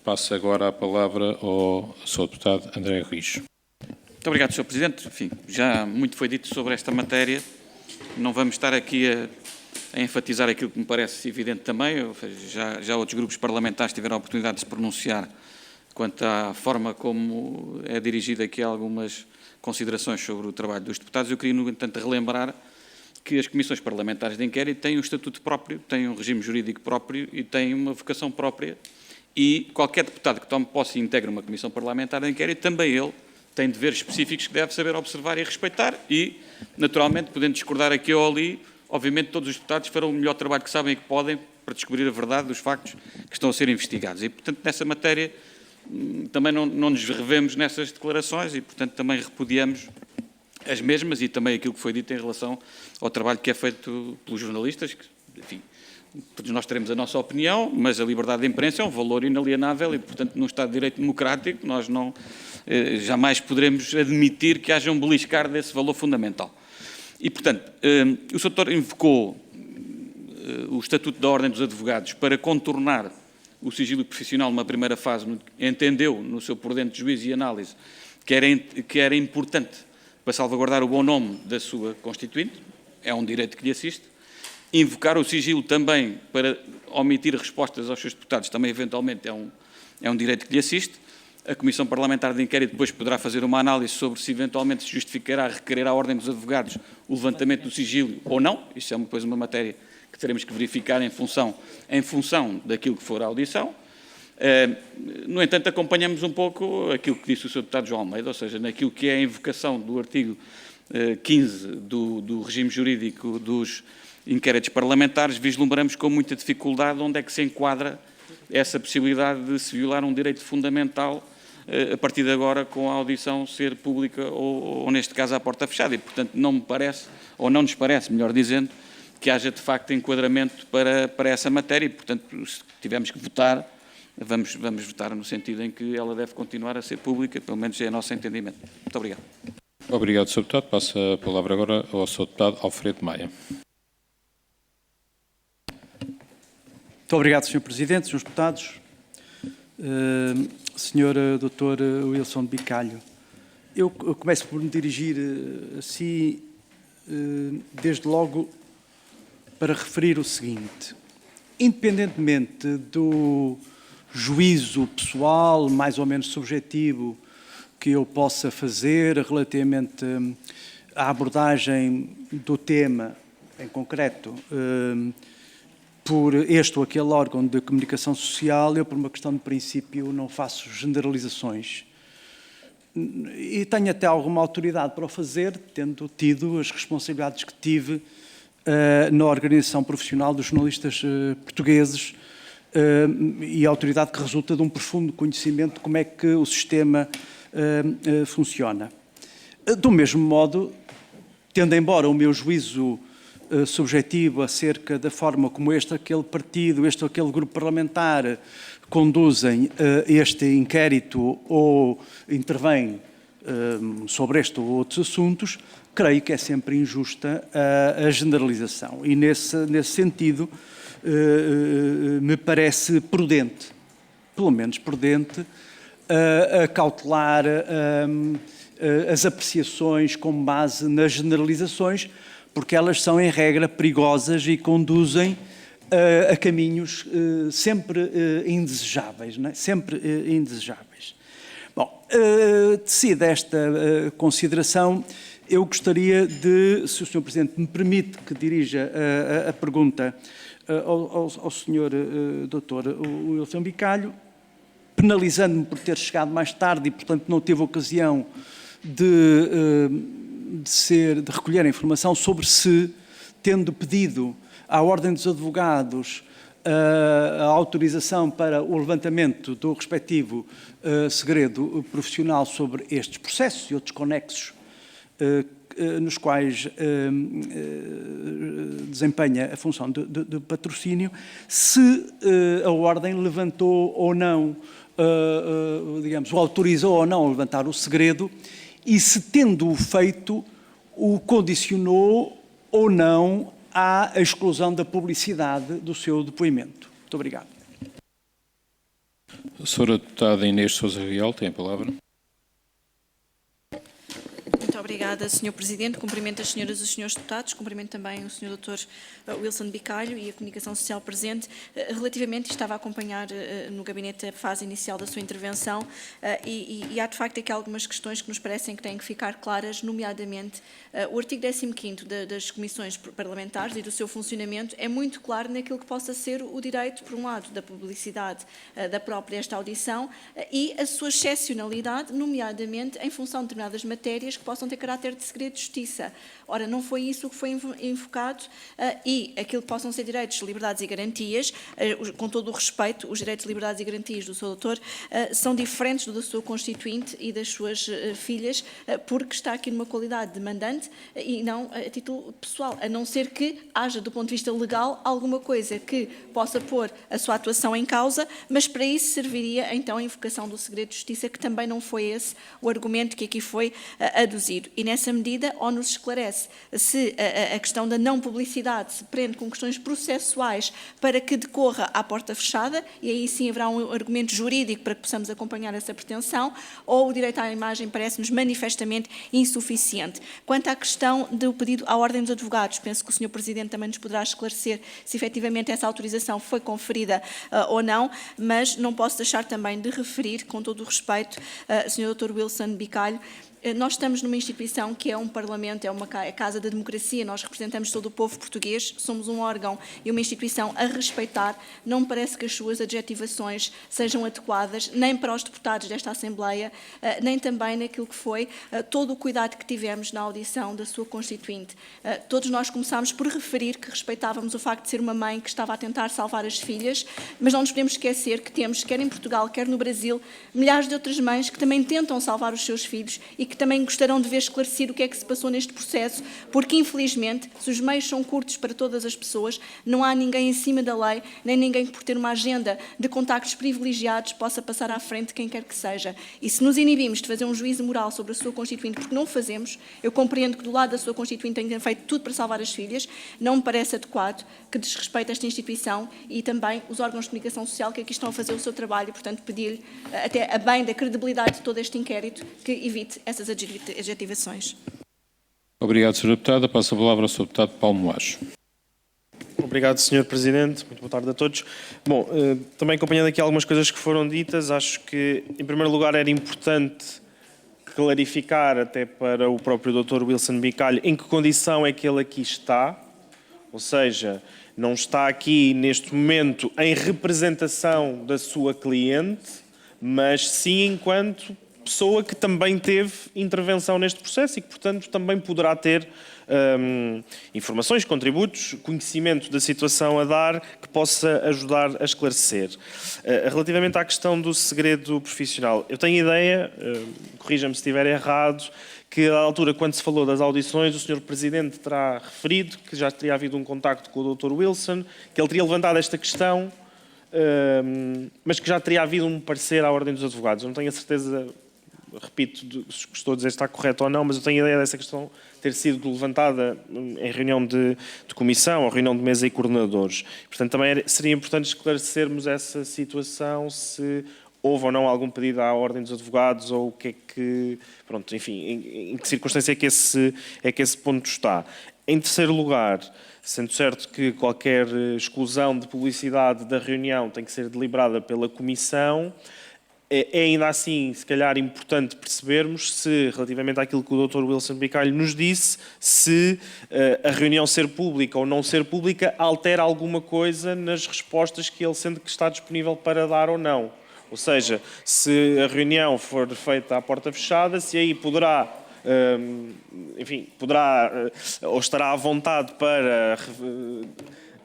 Passo agora a palavra ao Sr. Deputado André Rijo. Muito obrigado, Sr. Presidente. Enfim, já muito foi dito sobre esta matéria. Não vamos estar aqui a enfatizar aquilo que me parece evidente também. Já outros grupos parlamentares tiveram a oportunidade de se pronunciar quanto à forma como é dirigida aqui algumas considerações sobre o trabalho dos deputados. Eu queria, no entanto, relembrar que as comissões parlamentares de inquérito têm um estatuto próprio, têm um regime jurídico próprio e têm uma vocação própria, e qualquer deputado que tome posse e integre uma comissão parlamentar de inquérito, também ele tem deveres específicos que deve saber observar e respeitar e, naturalmente, podendo discordar aqui ou ali, obviamente todos os deputados farão o melhor trabalho que sabem e que podem para descobrir a verdade dos factos que estão a ser investigados. E, portanto, nessa matéria também não nos revemos nessas declarações e, portanto, também repudiamos as mesmas e também aquilo que foi dito em relação ao trabalho que é feito pelos jornalistas, que, enfim, todos nós teremos a nossa opinião, mas a liberdade de imprensa é um valor inalienável e, portanto, num Estado de Direito democrático, nós não jamais poderemos admitir que haja um beliscar desse valor fundamental. E, portanto, o Sr. Doutor invocou o Estatuto da Ordem dos Advogados para contornar o sigilo profissional numa primeira fase, entendeu, no seu prudente juízo e análise, que era importante para salvaguardar o bom nome da sua Constituinte, é um direito que lhe assiste. Invocar o sigilo também para omitir respostas aos seus deputados também, eventualmente, é um direito que lhe assiste. A Comissão Parlamentar de Inquérito depois poderá fazer uma análise sobre se eventualmente se justificará requerer à Ordem dos Advogados o levantamento do sigilo ou não. Isso é depois uma matéria que teremos que verificar em função daquilo que for a audição. No entanto, acompanhamos um pouco aquilo que disse o Sr. Deputado João Almeida, ou seja, naquilo que é a invocação do artigo 15 do regime jurídico dos inquéritos parlamentares, vislumbramos com muita dificuldade onde é que se enquadra essa possibilidade de se violar um direito fundamental a partir de agora com a audição ser pública ou neste caso, à porta fechada. E, portanto, não me parece, ou não nos parece, melhor dizendo, que haja de facto enquadramento para essa matéria e, portanto, se tivermos que votar, vamos votar no sentido em que ela deve continuar a ser pública, pelo menos é o nosso entendimento. Muito obrigado. Obrigado, Sr. Deputado. Passo a palavra agora ao Sr. Deputado Alfredo Maia. Muito obrigado, Sr. Presidente, Srs. Deputados. Sr. Dr. Wilson Bicalho, eu começo por me dirigir a si, desde logo, para referir o seguinte. Independentemente do juízo pessoal, mais ou menos subjetivo, que eu possa fazer relativamente à abordagem do tema em concreto, por este ou aquele órgão de comunicação social, eu, por uma questão de princípio, não faço generalizações. E tenho até alguma autoridade para o fazer, tendo tido as responsabilidades que tive na organização profissional dos jornalistas portugueses e a autoridade que resulta de um profundo conhecimento de como é que o sistema funciona. Do mesmo modo, tendo embora o meu juízo subjetivo acerca da forma como este ou aquele partido, este ou aquele grupo parlamentar conduzem este inquérito ou intervêm sobre este ou outros assuntos, creio que é sempre injusta a generalização. E, nesse sentido, me parece prudente, pelo menos prudente, cautelar as apreciações com base nas generalizações, porque elas são, em regra, perigosas e conduzem a caminhos sempre indesejáveis, não é? Sempre indesejáveis. Bom, tecida esta consideração, eu gostaria de, se o Sr. Presidente me permite que dirija a pergunta ao Sr. Dr. Wilson Bicalho, penalizando-me por ter chegado mais tarde e, portanto, não teve ocasião de recolher a informação sobre se, tendo pedido à Ordem dos Advogados a autorização para o levantamento do respectivo segredo profissional sobre estes processos e outros conexos nos quais desempenha a função de patrocínio, se a Ordem levantou ou não, digamos, o autorizou ou não a levantar o segredo e se, tendo-o feito, o condicionou ou não à exclusão da publicidade do seu depoimento. Muito obrigado. A senhora deputada Inês Sousa Real tem a palavra. Muito obrigada, Sr. Presidente. Cumprimento as senhoras e os senhores deputados. Cumprimento também o Sr. Dr. Wilson Bicalho e a Comunicação Social presente. Relativamente, estava a acompanhar no gabinete a fase inicial da sua intervenção e há, de facto, aqui algumas questões que nos parecem que têm que ficar claras, nomeadamente o artigo 15º das comissões parlamentares e do seu funcionamento é muito claro naquilo que possa ser o direito, por um lado, da publicidade da própria esta audição e a sua excepcionalidade, nomeadamente em função de determinadas matérias que possam ter caráter de segredo de justiça. Ora, não foi isso que foi invocado e aquilo que possam ser direitos, liberdades e garantias, com todo o respeito, os direitos, liberdades e garantias do seu doutor são diferentes do da sua constituinte e das suas filhas, porque está aqui numa qualidade de mandante e não a título pessoal, a não ser que haja, do ponto de vista legal, alguma coisa que possa pôr a sua atuação em causa, mas para isso serviria então a invocação do segredo de justiça, que também não foi esse o argumento que aqui foi aduzido. E nessa medida, ou nos esclarece se a questão da não publicidade se prende com questões processuais para que decorra à porta fechada, e aí sim haverá um argumento jurídico para que possamos acompanhar essa pretensão, ou o direito à imagem parece-nos manifestamente insuficiente. Quanto à questão do pedido à Ordem dos Advogados, penso que o Sr. Presidente também nos poderá esclarecer se efetivamente essa autorização foi conferida ou não, mas não posso deixar também de referir, com todo o respeito, Sr. Dr. Wilson Bicalho, nós estamos numa instituição que é um Parlamento, é uma casa da democracia, nós representamos todo o povo português, somos um órgão e uma instituição a respeitar. Não me parece que as suas adjetivações sejam adequadas, nem para os deputados desta Assembleia, nem também naquilo que foi todo o cuidado que tivemos na audição da sua constituinte. Todos nós começámos por referir que respeitávamos o facto de ser uma mãe que estava a tentar salvar as filhas, mas não nos podemos esquecer que temos, quer em Portugal, quer no Brasil, milhares de outras mães que também tentam salvar os seus filhos e que também gostarão de ver esclarecido o que é que se passou neste processo, porque infelizmente, se os meios são curtos para todas as pessoas, não há ninguém em cima da lei, nem ninguém que por ter uma agenda de contactos privilegiados possa passar à frente quem quer que seja. E se nos inibimos de fazer um juízo moral sobre a sua constituinte, porque não o fazemos, eu compreendo que do lado da sua constituinte tenha feito tudo para salvar as filhas, não me parece adequado que desrespeite esta instituição e também os órgãos de comunicação social que aqui estão a fazer o seu trabalho e, portanto, pedir-lhe, até a bem da credibilidade de todo este inquérito, que evite essas adjetivações. Obrigado, Sra. Deputada. Passo a palavra ao Sr. Deputado Paulo Moacho. Obrigado, Sr. Presidente. Muito boa tarde a todos. Bom, também acompanhando aqui algumas coisas que foram ditas, acho que, em primeiro lugar, era importante clarificar, até para o próprio Dr. Wilson Bicalho, em que condição é que ele aqui está, ou seja, não está aqui, neste momento, em representação da sua cliente, mas sim enquanto pessoa que também teve intervenção neste processo e que, portanto, também poderá ter informações, contributos, conhecimento da situação a dar que possa ajudar a esclarecer. Relativamente à questão do segredo profissional, eu tenho ideia, corrija-me se estiver errado, que à altura, quando se falou das audições, o Sr. Presidente terá referido que já teria havido um contacto com o Dr. Wilson, que ele teria levantado esta questão, mas que já teria havido um parecer à Ordem dos Advogados. Eu não tenho a certeza, repito, se estou a dizer se está correto ou não, mas eu tenho a ideia dessa questão ter sido levantada em reunião de comissão, ou reunião de mesa e coordenadores. Portanto, também seria importante esclarecermos essa situação, se houve ou não algum pedido à Ordem dos Advogados, ou o que é que, pronto, enfim, em que circunstância é que esse ponto está. Em terceiro lugar, sendo certo que qualquer exclusão de publicidade da reunião tem que ser deliberada pela Comissão, é ainda assim, se calhar, importante percebermos se, relativamente àquilo que o Dr. Wilson Bicalho nos disse, se a reunião ser pública ou não ser pública altera alguma coisa nas respostas que ele sente que está disponível para dar ou não. Ou seja, se a reunião for feita à porta fechada, se aí poderá, enfim, poderá ou estará à vontade para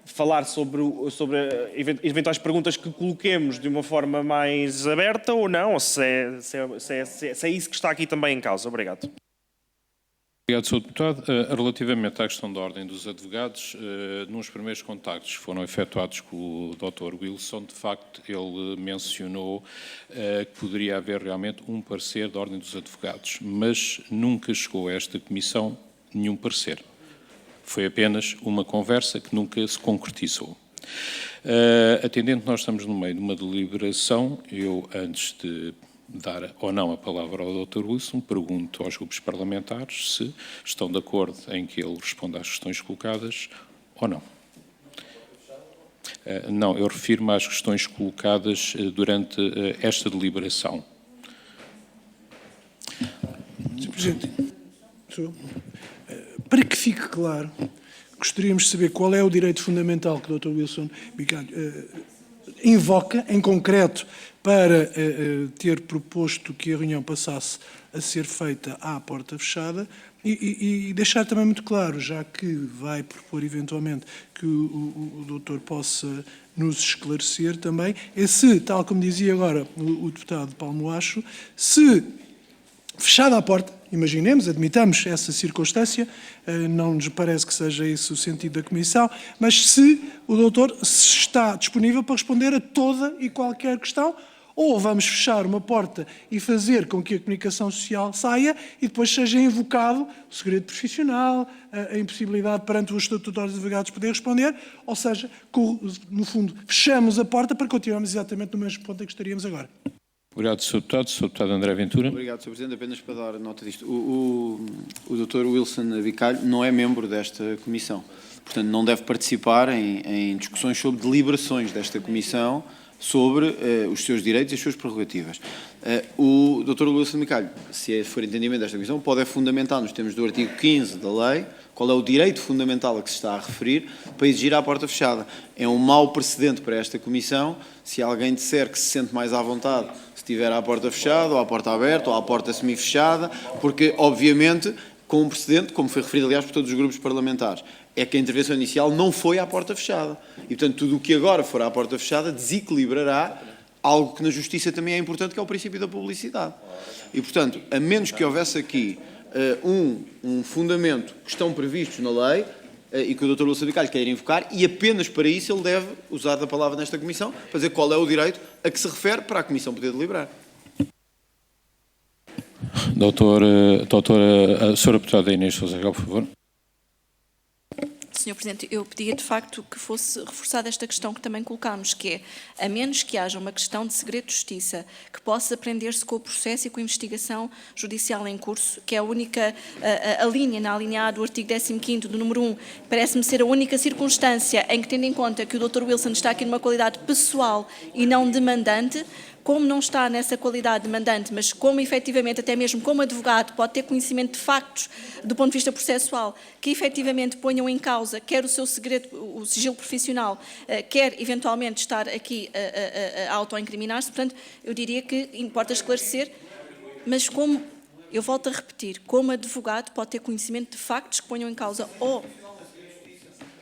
falar sobre eventuais perguntas que coloquemos de uma forma mais aberta ou não, ou se é isso que está aqui também em causa. Obrigado. Obrigado, Sr. Deputado. Relativamente à questão da ordem dos advogados, nos primeiros contactos que foram efetuados com o Dr. Wilson, de facto, ele mencionou que poderia haver realmente um parecer da ordem dos advogados, mas nunca chegou a esta comissão nenhum parecer. Foi apenas uma conversa que nunca se concretizou. Atendendo que nós estamos no meio de uma deliberação, eu, antes de dar ou não a palavra ao Dr. Wilson, pergunto aos grupos parlamentares se estão de acordo em que ele responda às questões colocadas ou não. Não, eu refiro-me às questões colocadas durante esta deliberação. Sr. Presidente, para que fique claro, gostaríamos de saber qual é o direito fundamental que o Dr. Wilson Bicalho invoca, em concreto, para ter proposto que a reunião passasse a ser feita à porta fechada e deixar também muito claro, já que vai propor eventualmente que o doutor possa nos esclarecer também, é se, tal como dizia agora o deputado Paulo Moacho, se fechada a porta, imaginemos, admitamos essa circunstância, não nos parece que seja esse o sentido da Comissão, mas se o doutor está disponível para responder a toda e qualquer questão, ou vamos fechar uma porta e fazer com que a comunicação social saia e depois seja invocado o segredo profissional, a impossibilidade perante o Estatuto dos Advogados poder responder, ou seja, no fundo, fechamos a porta para continuarmos exatamente no mesmo ponto em que estaríamos agora. Obrigado, Sr. Deputado. Sr. Deputado André Ventura. Obrigado, Sr. Presidente. Apenas para dar nota disto. O Dr. Wilson Bicalho não é membro desta comissão. Portanto, não deve participar em discussões sobre deliberações desta comissão sobre os seus direitos e as suas prerrogativas. O Dr. Wilson Bicalho, se for entendimento desta comissão, pode fundamentar nos termos do artigo 15 da lei qual é o direito fundamental a que se está a referir para exigir à porta fechada. É um mau precedente para esta comissão se alguém disser que se sente mais à vontade se estiver à porta fechada, ou à porta aberta, ou à porta semi-fechada, porque, obviamente, com um precedente, como foi referido, aliás, por todos os grupos parlamentares, é que a intervenção inicial não foi à porta fechada. E, portanto, tudo o que agora for à porta fechada desequilibrará algo que na Justiça também é importante, que é o princípio da publicidade. E, portanto, a menos que houvesse aqui um fundamento que estão previstos na lei e que o Dr. Wilson Bicalho quer invocar, e apenas para isso ele deve usar da palavra nesta Comissão para dizer qual é o direito a que se refere para a Comissão poder deliberar. A Sra. Deputada Inês Sousa Real, por favor. Sr. Presidente, eu pedia de facto que fosse reforçada esta questão que também colocámos, que é, a menos que haja uma questão de segredo de justiça que possa prender-se com o processo e com a investigação judicial em curso, que é a única, a linha, na linha A do artigo 15º do número 1, parece-me ser a única circunstância em que, tendo em conta que o Dr. Wilson está aqui numa qualidade pessoal e não demandante, como não está nessa qualidade de mandante, mas como efetivamente, até mesmo como advogado, pode ter conhecimento de factos do ponto de vista processual, que efetivamente ponham em causa quer o seu segredo, o sigilo profissional, quer eventualmente estar aqui a autoincriminar-se. Portanto, eu diria que importa esclarecer, mas como, eu volto a repetir, como advogado pode ter conhecimento de factos que ponham em causa ou...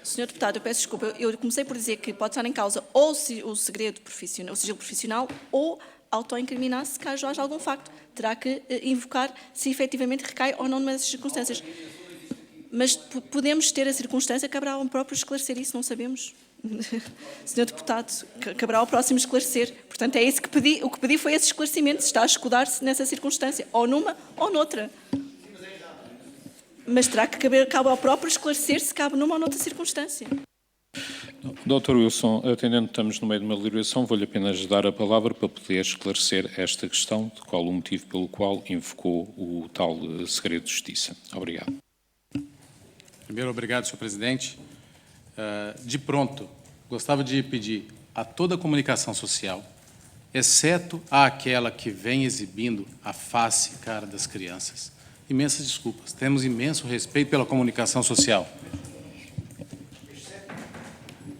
Senhor Deputado, eu peço desculpa, eu comecei por dizer que pode estar em causa ou o segredo profissional, o sigilo profissional, ou autoincriminar-se caso haja algum facto. Terá que invocar se efetivamente recai ou não nessas circunstâncias. Mas podemos ter a circunstância, caberá ao próprio esclarecer isso, não sabemos. Senhor Deputado, caberá ao próximo esclarecer. Portanto, é isso que pedi. O que pedi foi esse esclarecimento, se está a escudar-se nessa circunstância, ou numa ou noutra. Mas terá que cabe ao próprio esclarecer se cabe numa ou noutra circunstância. Dr. Wilson, atendendo que estamos no meio de uma deliberação, vou-lhe apenas dar a palavra para poder esclarecer esta questão, de qual o motivo pelo qual invocou o tal segredo de justiça. Obrigado. Primeiro, obrigado, Sr. Presidente. De pronto, gostava de pedir a toda a comunicação social, exceto àquela que vem exibindo a face e cara das crianças, imensas desculpas. Temos imenso respeito pela comunicação social.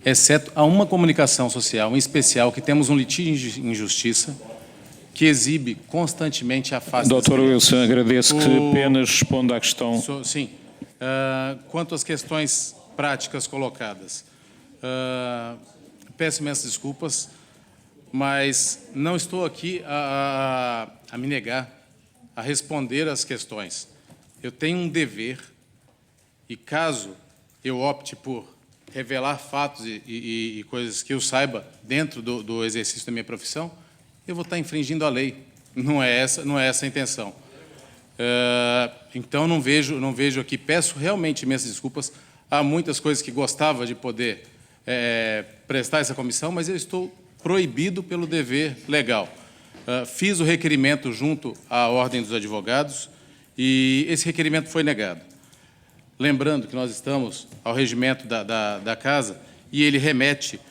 Exceto a uma comunicação social, em especial, que temos um litígio em justiça, que exibe constantemente a face... Dr. Wilson, agradeço que apenas responda à questão. Sim. Quanto às questões práticas colocadas, peço imensas desculpas, mas não estou aqui a me negar a responder às questões. Eu tenho um dever e, caso eu opte por revelar fatos e coisas que eu saiba dentro do exercício da minha profissão, eu vou estar infringindo a lei. Não é essa a intenção. Então, não vejo aqui, peço realmente imensas desculpas. Há muitas coisas que gostava de poder prestar essa comissão, mas eu estou proibido pelo dever legal. Fiz o requerimento junto à Ordem dos Advogados e esse requerimento foi negado. Lembrando que nós estamos ao regimento da Casa e ele remete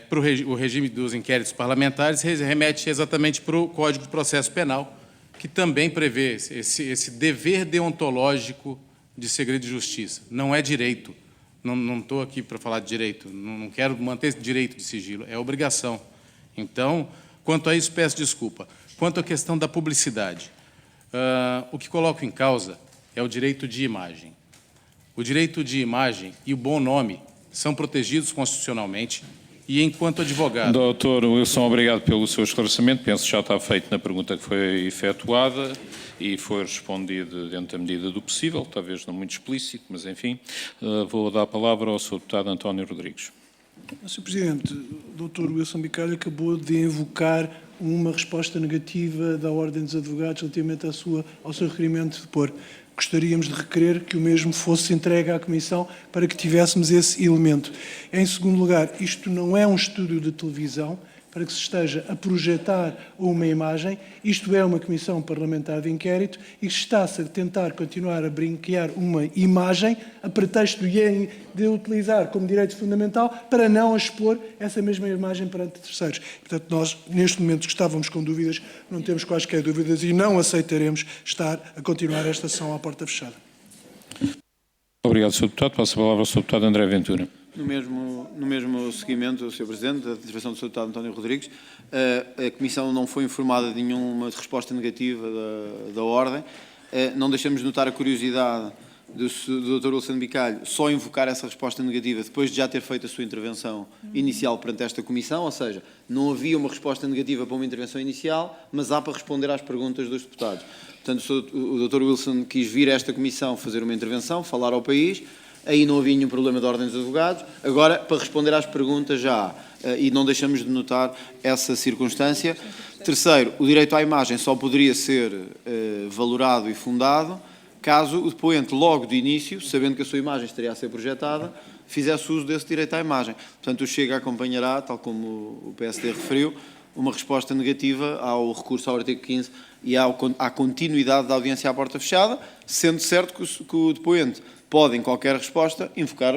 para o regime dos inquéritos parlamentares, remete exatamente para o Código de Processo Penal, que também prevê esse dever deontológico de segredo de justiça. Não é direito. Não estou aqui para falar de direito. Não quero manter esse direito de sigilo. É obrigação. Então, quanto a isso, peço desculpa. Quanto à questão da publicidade, o que coloco em causa é o direito de imagem. O direito de imagem e o bom nome são protegidos constitucionalmente e, enquanto advogado... Dr. Wilson, obrigado pelo seu esclarecimento. Penso que já está feito na pergunta que foi efetuada e foi respondido dentro da medida do possível, talvez não muito explícito, mas, enfim, vou dar a palavra ao Sr. Deputado António Rodrigues. Sr. Presidente, o Dr. Wilson Bicalho acabou de invocar uma resposta negativa da Ordem dos Advogados relativamente ao seu requerimento de depor. Gostaríamos de requerer que o mesmo fosse entregue à Comissão para que tivéssemos esse elemento. Em segundo lugar, isto não é um estúdio de televisão para que se esteja a projetar uma imagem, isto é uma Comissão Parlamentar de Inquérito e está-se a tentar continuar a brinquear uma imagem a pretexto de utilizar como direito fundamental para não expor essa mesma imagem perante terceiros. Portanto, nós, neste momento, estávamos com dúvidas, não temos quaisquer dúvidas e não aceitaremos estar a continuar esta ação à porta fechada. Obrigado, Sr. Deputado. Passo a palavra ao Sr. Deputado André Ventura. No mesmo seguimento, Sr. Presidente, da intervenção do Sr. Deputado António Rodrigues, a Comissão não foi informada de nenhuma resposta negativa da Ordem. Não deixamos de notar a curiosidade do Dr. Wilson Bicalho só invocar essa resposta negativa depois de já ter feito a sua intervenção inicial perante esta Comissão, ou seja, não havia uma resposta negativa para uma intervenção inicial, mas há para responder às perguntas dos deputados. Portanto, o Dr. Wilson quis vir a esta Comissão fazer uma intervenção, falar ao país. Aí não havia nenhum problema de ordem dos advogados. Agora, para responder às perguntas já há, e não deixamos de notar essa circunstância. Terceiro, o direito à imagem só poderia ser valorado e fundado caso o depoente, logo de início, sabendo que a sua imagem estaria a ser projetada, fizesse uso desse direito à imagem. Portanto, o Chega acompanhará, tal como o PSD referiu, uma resposta negativa ao recurso ao artigo 15 e à continuidade da audiência à porta fechada, sendo certo que o depoente pode, em qualquer resposta, invocar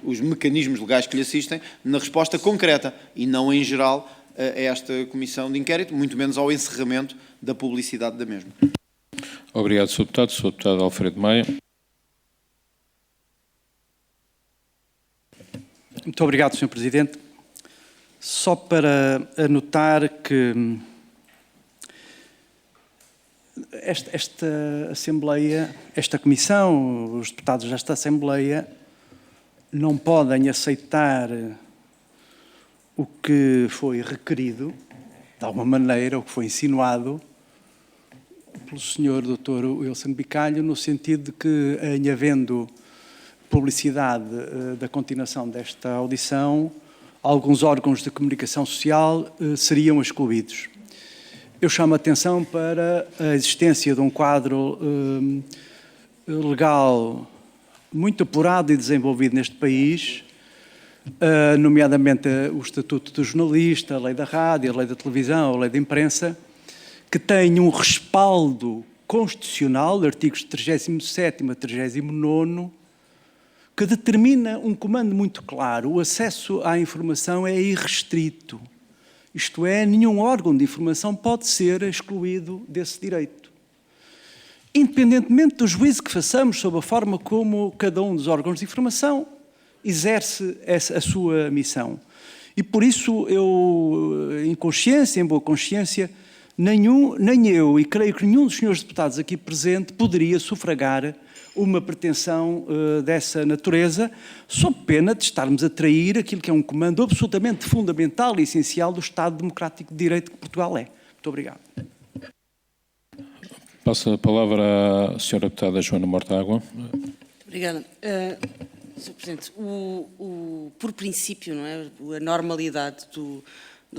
os mecanismos legais que lhe assistem na resposta concreta e não, em geral, a esta comissão de inquérito, muito menos ao encerramento da publicidade da mesma. Obrigado, Sr. Deputado. Sr. Deputado Alfredo Maia. Muito obrigado, Sr. Presidente. Só para anotar que esta Assembleia, esta Comissão, os deputados desta Assembleia não podem aceitar o que foi requerido, de alguma maneira, o que foi insinuado pelo Sr. Dr. Wilson Bicalho, no sentido de que, em havendo publicidade da continuação desta audição, alguns órgãos de comunicação social seriam excluídos. Eu chamo a atenção para a existência de um quadro legal muito apurado e desenvolvido neste país, nomeadamente o Estatuto do Jornalista, a Lei da Rádio, a Lei da Televisão, a Lei da Imprensa, que tem um respaldo constitucional, artigos 37º a 39º, que determina um comando muito claro: o acesso à informação é irrestrito. Isto é, nenhum órgão de informação pode ser excluído desse direito. Independentemente do juízo que façamos sobre a forma como cada um dos órgãos de informação exerce a sua missão. E por isso eu, em consciência, em boa consciência, nem eu e creio que nenhum dos senhores deputados aqui presente poderia sufragar uma pretensão dessa natureza, sob pena de estarmos a trair aquilo que é um comando absolutamente fundamental e essencial do Estado Democrático de Direito que Portugal é. Muito obrigado. Passo a palavra à senhora deputada Joana Mortágua. Obrigada. Sr. Presidente, por princípio, não é, a normalidade do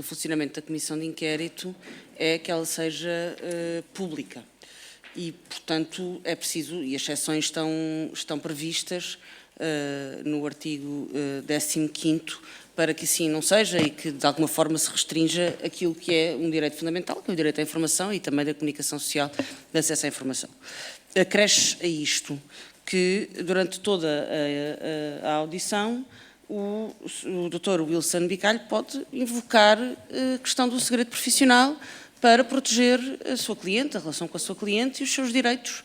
funcionamento da Comissão de Inquérito é que ela seja pública. E, portanto, é preciso, e as exceções estão previstas no artigo 15º, para que assim não seja e que, de alguma forma, se restrinja aquilo que é um direito fundamental, que é o direito à informação e também da comunicação social, de acesso à informação. Acresce a isto que, durante toda a audição, o Dr. Wilson Bicalho pode invocar a questão do segredo profissional para proteger a sua cliente, a relação com a sua cliente e os seus direitos.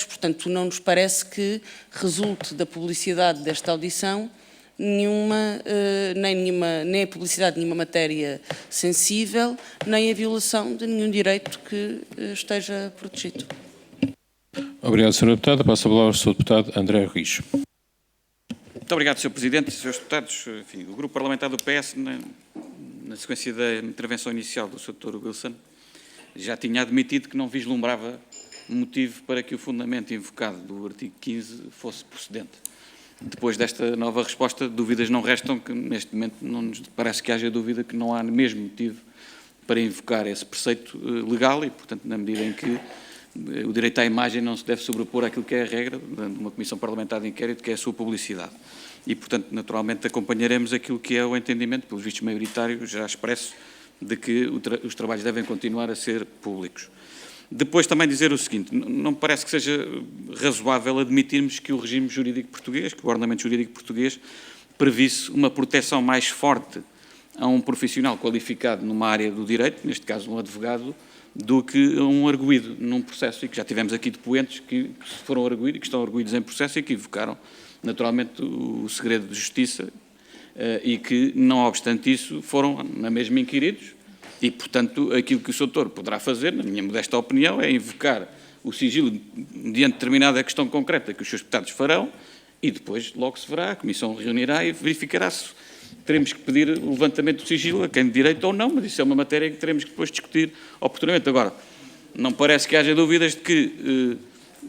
Portanto, não nos parece que resulte da publicidade desta audição nem a publicidade de nenhuma matéria sensível, nem a violação de nenhum direito que esteja protegido. Obrigado, Sra. Deputada. Passo a palavra ao Sr. Deputado André Rijo. Muito obrigado, Sr. Presidente. Srs. Deputados, enfim, o Grupo Parlamentar do PS, na sequência da intervenção inicial do Sr. Dr. Wilson, já tinha admitido que não vislumbrava motivo para que o fundamento invocado do artigo 15 fosse procedente. Depois desta nova resposta, dúvidas não restam, que neste momento não nos parece que haja dúvida que não há mesmo motivo para invocar esse preceito legal e, portanto, na medida em que o direito à imagem não se deve sobrepor àquilo que é a regra de uma Comissão Parlamentar de Inquérito, que é a sua publicidade. E, portanto, naturalmente acompanharemos aquilo que é o entendimento, pelos vistos maioritários, já expresso, de que os trabalhos devem continuar a ser públicos. Depois também dizer o seguinte, não me parece que seja razoável admitirmos que o regime jurídico português, que o ordenamento jurídico português, previsse uma proteção mais forte a um profissional qualificado numa área do direito, neste caso um advogado, do que a um arguido num processo, e que já tivemos aqui depoentes que foram arguidos, que estão arguidos em processo e que invocaram naturalmente o segredo de justiça e que, não obstante isso, foram na mesma inquiridos. E, portanto, aquilo que o Sr. Doutor poderá fazer, na minha modesta opinião, é invocar o sigilo diante de determinada questão concreta que os seus deputados farão e depois logo se verá, a Comissão reunirá e verificará se teremos que pedir o levantamento do sigilo a quem de direito ou não, mas isso é uma matéria que teremos que depois discutir oportunamente. Agora, não parece que haja dúvidas de que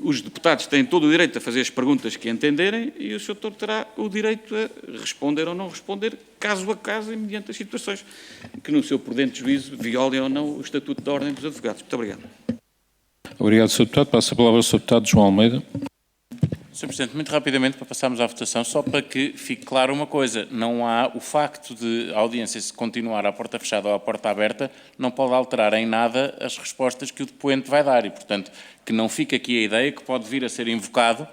os deputados têm todo o direito a fazer as perguntas que entenderem e o Sr. Doutor terá o direito a responder ou não responder, caso a caso e mediante as situações que, no seu prudente juízo, violem ou não o Estatuto da Ordem dos Advogados. Muito obrigado. Obrigado, Sr. Deputado. Passo a palavra ao Sr. Deputado João Almeida. Sr. Presidente, muito rapidamente para passarmos à votação, só para que fique claro uma coisa, não há o facto de a audiência se continuar à porta fechada ou à porta aberta, não pode alterar em nada as respostas que o depoente vai dar e, portanto, que não fique aqui a ideia que pode vir a ser invocado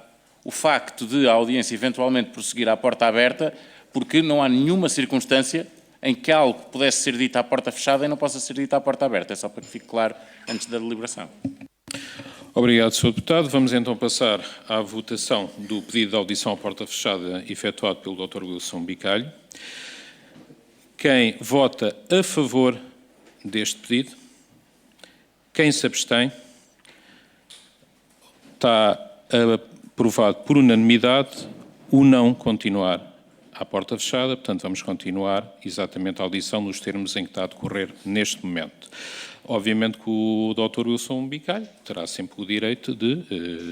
o facto de a audiência eventualmente prosseguir à porta aberta, porque não há nenhuma circunstância em que algo pudesse ser dito à porta fechada e não possa ser dito à porta aberta. É só para que fique claro antes da deliberação. Obrigado, Sr. Deputado. Vamos então passar à votação do pedido de audição à porta fechada efetuado pelo Dr. Wilson Bicalho. Quem vota a favor deste pedido? Quem se abstém? Está aprovado por unanimidade o não continuar à porta fechada, portanto vamos continuar exatamente a audição nos termos em que está a decorrer neste momento. Obviamente que o Dr. Wilson Bicalho terá sempre o direito de,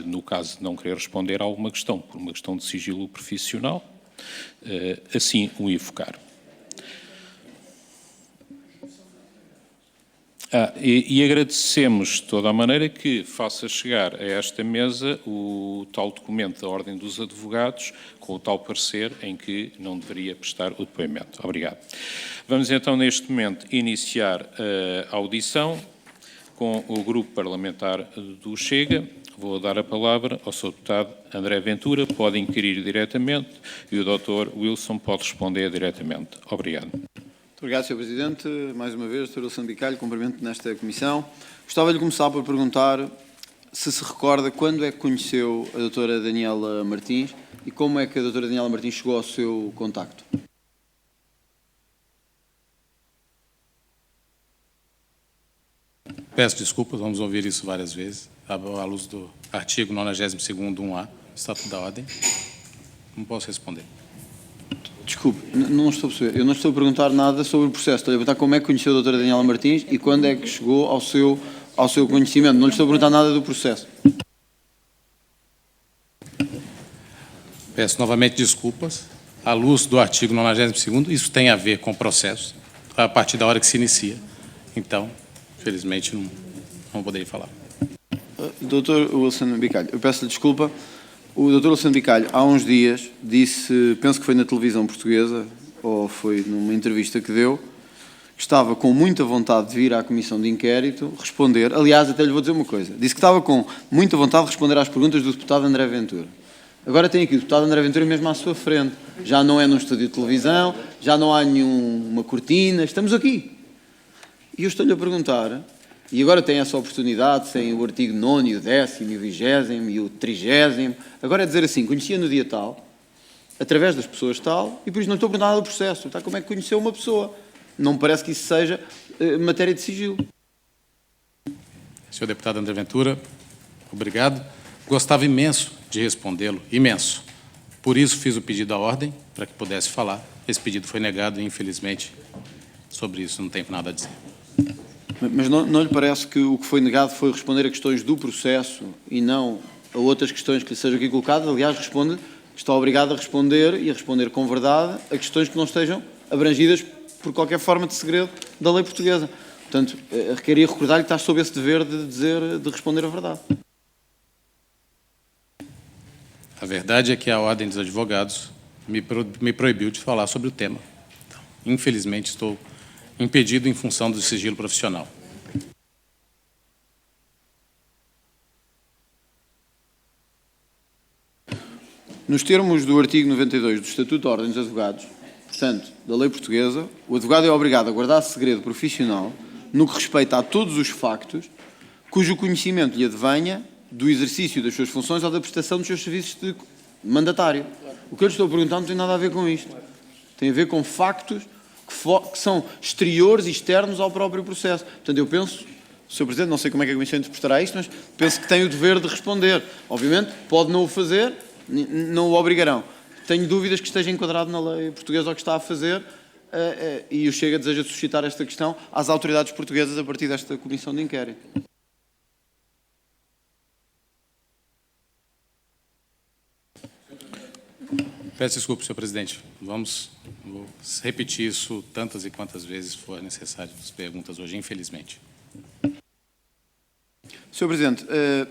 no caso de não querer responder a alguma questão, por uma questão de sigilo profissional, assim o invocar. E agradecemos de toda a maneira que faça chegar a esta mesa o tal documento da Ordem dos Advogados, com o tal parecer em que não deveria prestar o depoimento. Obrigado. Vamos então, neste momento, iniciar a audição com o Grupo Parlamentar do Chega. Vou dar a palavra ao Sr. Deputado André Ventura, pode inquirir diretamente e o Dr. Wilson pode responder diretamente. Obrigado. Muito obrigado, Sr. Presidente. Mais uma vez, Dr. Wilson Bicalho, cumprimento nesta comissão. Gostava de começar por perguntar se recorda quando é que conheceu a doutora Daniela Martins e como é que a doutora Daniela Martins chegou ao seu contacto. peço desculpas, vamos ouvir isso várias vezes, à luz do artigo 92º 1A do Estatuto da Ordem. Não posso responder. Desculpe, não estou a perceber. Eu não estou a perguntar nada sobre o processo. Estou a perguntar como é que conheceu a doutora Daniela Martins e quando é que chegou ao seu conhecimento. Não lhe estou a perguntar nada do processo. Peço novamente desculpas. À luz do artigo 92º, isso tem a ver com o processo, a partir da hora que se inicia. Então, infelizmente, não poderia falar. Doutor Wilson Bicalho, eu peço-lhe desculpa. O doutor Wilson Bicalho, há uns dias, disse, penso que foi na televisão portuguesa, ou foi numa entrevista que deu, que estava com muita vontade de vir à comissão de inquérito responder. Aliás, até lhe vou dizer uma coisa. Disse que estava com muita vontade de responder às perguntas do deputado André Ventura. Agora tem aqui o deputado André Ventura mesmo à sua frente. Já não é num estúdio de televisão, já não há nenhuma cortina, estamos aqui. E eu estou-lhe a perguntar, e agora tem essa oportunidade, tem o artigo 9º, o 10º, o 20º e o 30º, agora é dizer assim, conhecia no dia tal, através das pessoas tal, e por isso não estou a perguntar nada do processo. Está, como é que conheceu uma pessoa? Não me parece que isso seja matéria de sigilo. Senhor deputado André Ventura, obrigado. Gostava imenso de respondê-lo, imenso. Por isso fiz o pedido à ordem, para que pudesse falar. Esse pedido foi negado e, infelizmente, sobre isso não tenho nada a dizer. Mas não lhe parece que o que foi negado foi responder a questões do processo e não a outras questões que lhe sejam aqui colocadas? Aliás, responde que está obrigado a responder e a responder com verdade a questões que não estejam abrangidas por qualquer forma de segredo da lei portuguesa. Portanto, queria recordar-lhe que está sob esse dever de responder a verdade. A verdade é que a Ordem dos Advogados me proibiu de falar sobre o tema. Então, infelizmente, estou impedido em função do sigilo profissional. Nos termos do artigo 92 do Estatuto da Ordem dos Advogados, portanto, da lei portuguesa, o advogado é obrigado a guardar segredo profissional no que respeita a todos os factos cujo conhecimento lhe advenha do exercício das suas funções ou da prestação dos seus serviços de mandatário. O que eu lhe estou a perguntar não tem nada a ver com isto. Tem a ver com factos que são exteriores e externos ao próprio processo. Portanto, eu penso, Sr. Presidente, não sei como é que a Comissão interpretará isto, mas penso que tem o dever de responder. Obviamente, pode não o fazer, não o obrigarão. Tenho dúvidas que esteja enquadrado na lei portuguesa o que está a fazer e o Chega deseja suscitar esta questão às autoridades portuguesas a partir desta Comissão de Inquérito. Peço desculpa, senhor presidente. Vou repetir isso tantas e quantas vezes for necessário as perguntas hoje, infelizmente. Sr. Presidente,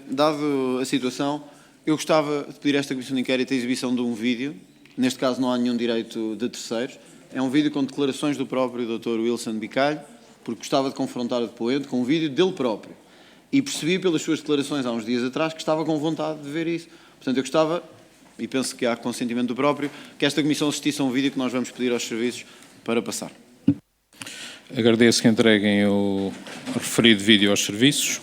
dado a situação, eu gostava de pedir a esta Comissão de Inquérito a exibição de um vídeo. Neste caso não há nenhum direito de terceiros. É um vídeo com declarações do próprio Dr. Wilson Bicalho, porque gostava de confrontar o depoente com um vídeo dele próprio. E percebi pelas suas declarações há uns dias atrás que estava com vontade de ver isso. Portanto, eu gostava, e penso que há consentimento do próprio, que esta Comissão assistisse a um vídeo que nós vamos pedir aos serviços para passar. Agradeço que entreguem o referido vídeo aos serviços.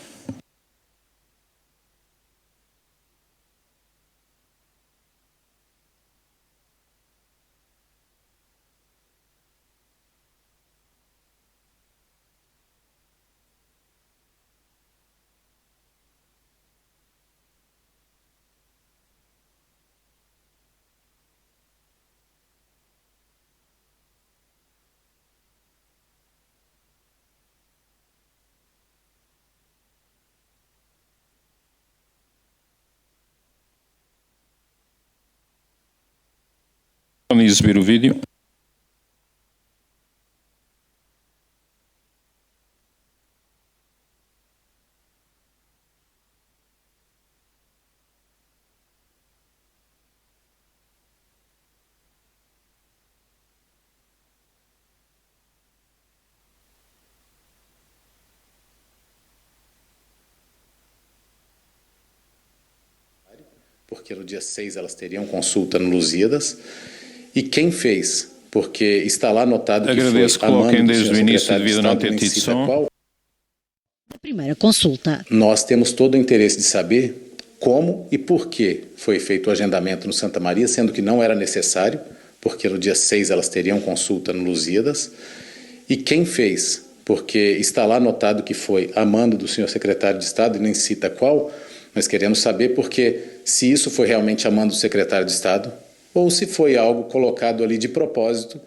Podem exibir o vídeo. Porque no dia 6 elas teriam consulta no Lusíadas. E quem fez? Porque está lá anotado que agradeço foi que coloquem a desde o início de devido a não ter tido som. A primeira consulta. Nós temos todo o interesse de saber como e por que foi feito o agendamento no Santa Maria, sendo que não era necessário, porque no dia 6 elas teriam consulta no Lusíadas. E quem fez? porque está lá anotado que foi a mando do senhor secretário de Estado, e nem cita qual. Nós queremos saber porque se isso foi realmente a mando do secretário de Estado ou se foi algo colocado ali de propósito,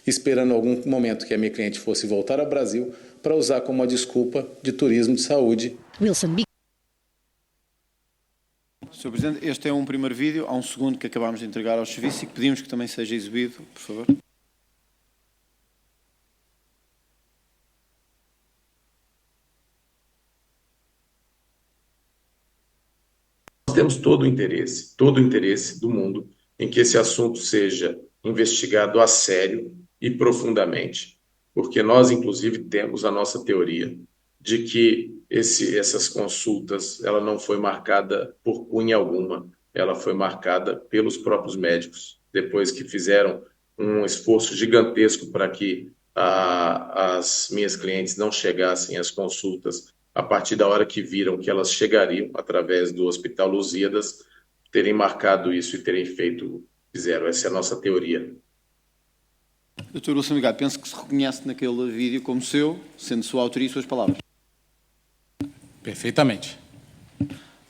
esperando algum momento que a minha cliente fosse voltar ao Brasil para usar como uma desculpa de turismo de saúde. Wilson Bicalho. Sr. Presidente, este é um primeiro vídeo, há um segundo que acabámos de entregar aos serviços e que pedimos que também seja exibido, por favor. Nós temos todo o interesse do mundo em que esse assunto seja investigado a sério e profundamente, porque nós, inclusive, temos a nossa teoria de que essas consultas, ela não foi marcada por cunha alguma, ela foi marcada pelos próprios médicos, depois que fizeram um esforço gigantesco para que as minhas clientes não chegassem às consultas a partir da hora que viram que elas chegariam através do Hospital Lusíadas, terem marcado isso e terem fizeram. Essa é a nossa teoria. Dr. Wilson Bicalho, penso que se reconhece naquele vídeo como seu, sendo sua autoria e suas palavras. Perfeitamente.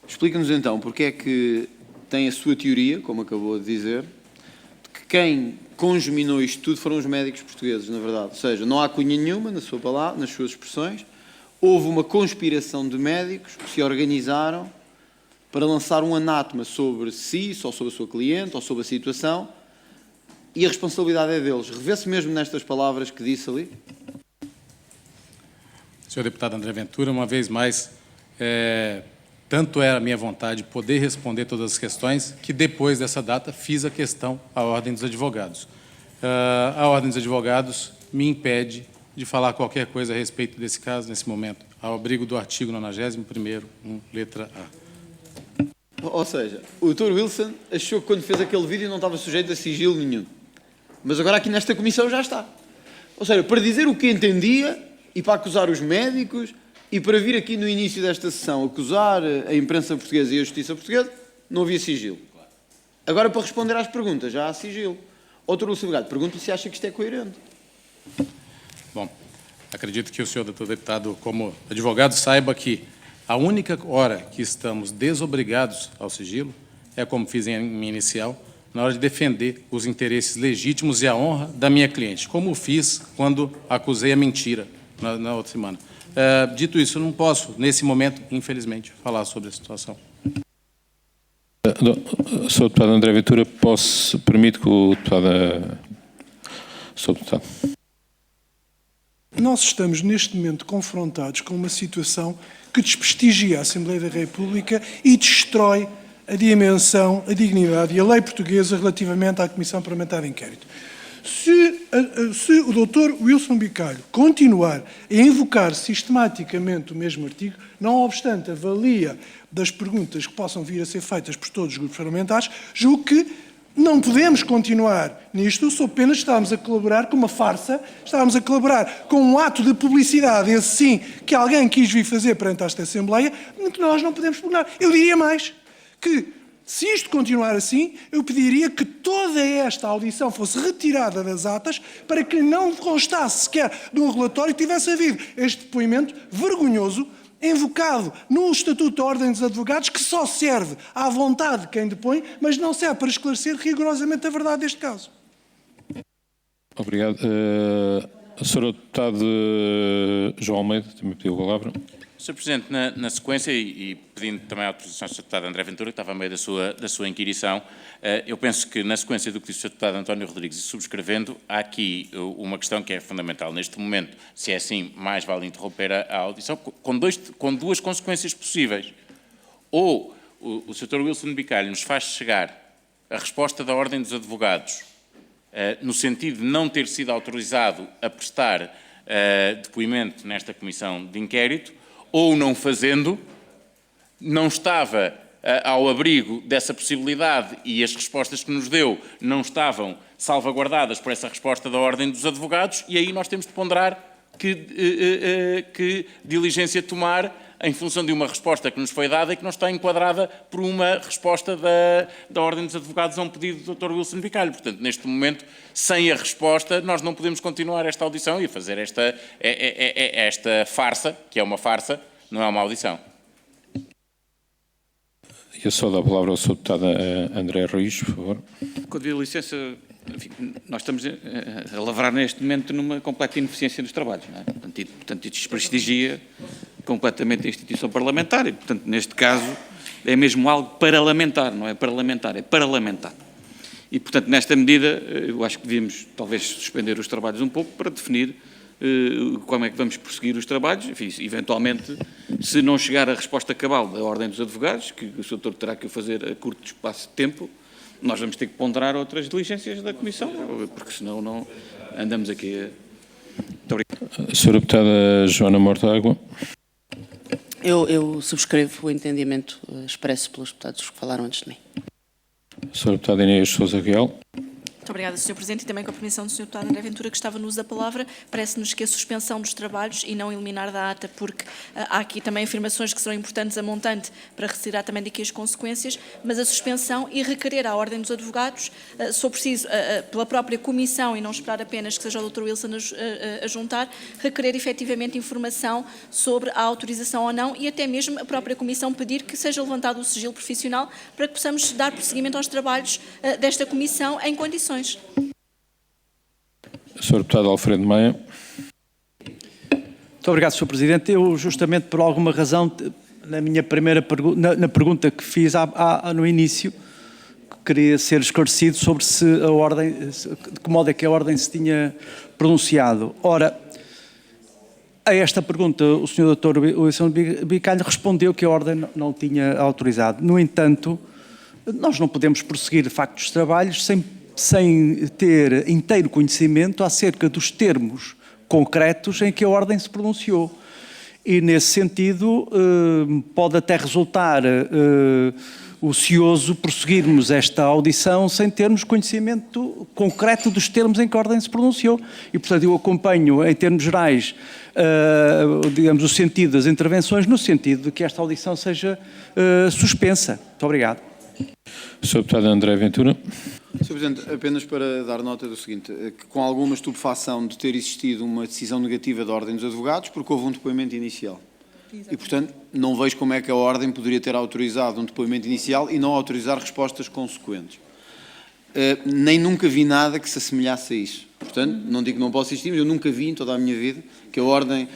Explica-nos então porque é que tem a sua teoria, como acabou de dizer, de que quem congeminou isto tudo foram os médicos portugueses, na verdade. Ou seja, não há cunha nenhuma na sua palavra, nas suas expressões. Houve uma conspiração de médicos que se organizaram para lançar um anátema sobre si, ou sobre a sua cliente, ou sobre a situação, e a responsabilidade é deles. Revê-se mesmo nestas palavras que disse ali? Senhor deputado André Ventura, uma vez mais, tanto era a minha vontade poder responder todas as questões, que depois dessa data fiz a questão à Ordem dos Advogados. A Ordem dos Advogados me impede de falar qualquer coisa a respeito desse caso nesse momento, ao abrigo do artigo 91º, letra A. Ou seja, o Dr. Wilson achou que quando fez aquele vídeo não estava sujeito a sigilo nenhum. Mas agora aqui nesta comissão já está. Ou seja, para dizer o que entendia e para acusar os médicos e para vir aqui no início desta sessão acusar a imprensa portuguesa e a justiça portuguesa, não havia sigilo. Agora, para responder às perguntas, já há sigilo. Dr. Wilson Bicalho, pergunto-lhe se acha que isto é coerente. Bom, acredito que o senhor, doutor deputado, como advogado, saiba que a única hora que estamos desobrigados ao sigilo é, como fiz em minha inicial, na hora de defender os interesses legítimos e a honra da minha cliente, como fiz quando acusei a mentira na outra semana. Dito isso, eu não posso, nesse momento, infelizmente, falar sobre a situação. Sr. Deputado André Ventura, permite que o deputado... Sr. Deputado. Nós estamos, neste momento, confrontados com uma situação que desprestigia a Assembleia da República e destrói a dimensão, a dignidade e a lei portuguesa relativamente à Comissão Parlamentar de Inquérito. Se o Dr. Wilson Bicalho continuar a invocar sistematicamente o mesmo artigo, não obstante a valia das perguntas que possam vir a ser feitas por todos os grupos parlamentares, julgo que não podemos continuar nisto, sob pena de estarmos a colaborar com uma farsa, estamos a colaborar com um ato de publicidade, esse sim, que alguém quis vir fazer perante esta Assembleia, que nós não podemos pugnar. Eu diria mais, que se isto continuar assim, eu pediria que toda esta audição fosse retirada das atas para que não constasse sequer de um relatório que tivesse havido este depoimento vergonhoso invocado no Estatuto da Ordem dos Advogados, que só serve à vontade de quem depõe, mas não serve para esclarecer rigorosamente a verdade deste caso. Obrigado. Sr. Deputado João Almeida, também pediu a palavra. Sr. Presidente, na sequência, e pedindo também a autorização do Sr. Deputado André Ventura, que estava a meio da sua inquirição, eu penso que, na sequência do que disse o Sr. Deputado António Rodrigues e subscrevendo, há aqui uma questão que é fundamental. Neste momento, se é assim, mais vale interromper a audição, com duas consequências possíveis. Ou o Sr. Wilson Bicalho nos faz chegar a resposta da Ordem dos Advogados, no sentido de não ter sido autorizado a prestar depoimento nesta comissão de inquérito, ou não fazendo, não estava ao abrigo dessa possibilidade e as respostas que nos deu não estavam salvaguardadas por essa resposta da Ordem dos Advogados, e aí nós temos de ponderar que diligência tomar em função de uma resposta que nos foi dada e que não está enquadrada por uma resposta da Ordem dos Advogados a um pedido do Dr. Wilson Bicalho. Portanto, neste momento, sem a resposta, nós não podemos continuar esta audição e fazer esta farsa, que é uma farsa, não é uma audição. Eu só dou a palavra ao Sr. Deputado André Ruiz, por favor. Com a devida licença, enfim, nós estamos a lavrar neste momento numa completa ineficiência dos trabalhos, não é? Portanto, isto desprestigia completamente a instituição parlamentar e, portanto, neste caso, é mesmo algo parlamentar, não é parlamentar, é parlamentar. E, portanto, nesta medida, eu acho que devíamos, talvez, suspender os trabalhos um pouco para definir como é que vamos prosseguir os trabalhos. Enfim, eventualmente, se não chegar a resposta cabal da Ordem dos Advogados, que o Sr. Doutor terá que o fazer a curto espaço de tempo, nós vamos ter que ponderar outras diligências da Comissão, porque senão não andamos aqui a... Muito obrigado. Sra. Deputada Joana Mortágua. Eu subscrevo o entendimento expresso pelos deputados que falaram antes de mim. Sra. Deputada Inês Sousa Real. Muito obrigada, Sr. Presidente, e também com a permissão do Sr. Deputado André Ventura, que estava no uso da palavra. Parece-nos que a suspensão dos trabalhos e não eliminar da ata, porque há aqui também afirmações que serão importantes a montante para retirar também daqui as consequências, mas a suspensão e requerer à Ordem dos Advogados, se for preciso, pela própria Comissão, e não esperar apenas que seja o Dr. Wilson a juntar, requerer efetivamente informação sobre a autorização ou não e até mesmo a própria Comissão pedir que seja levantado o sigilo profissional para que possamos dar prosseguimento aos trabalhos desta Comissão em condições. Sr. Deputado Alfredo Maia. Muito obrigado, Sr. Presidente. Eu, justamente por alguma razão, na minha primeira pergunta, na pergunta que fiz no início, queria ser esclarecido sobre se a Ordem, de que modo é que a Ordem se tinha pronunciado. Ora, a esta pergunta, o Sr. Dr. Wilson Bicalho respondeu que a Ordem não tinha autorizado. No entanto, nós não podemos prosseguir, de facto, os trabalhos sem ter inteiro conhecimento acerca dos termos concretos em que a Ordem se pronunciou. E, nesse sentido, pode até resultar ocioso prosseguirmos esta audição sem termos conhecimento concreto dos termos em que a Ordem se pronunciou. E, portanto, eu acompanho, em termos gerais, digamos, o sentido das intervenções, no sentido de que esta audição seja suspensa. Muito obrigado. Sr. Deputado André Ventura. Sr. Presidente, apenas para dar nota do seguinte, que com alguma estupefação de ter existido uma decisão negativa da Ordem dos Advogados, porque houve um depoimento inicial. E, portanto, não vejo como é que a Ordem poderia ter autorizado um depoimento inicial e não autorizar respostas consequentes. Nem nunca vi nada que se assemelhasse a isso. Portanto, não digo que não possa existir, mas eu nunca vi em toda a minha vida que a Ordem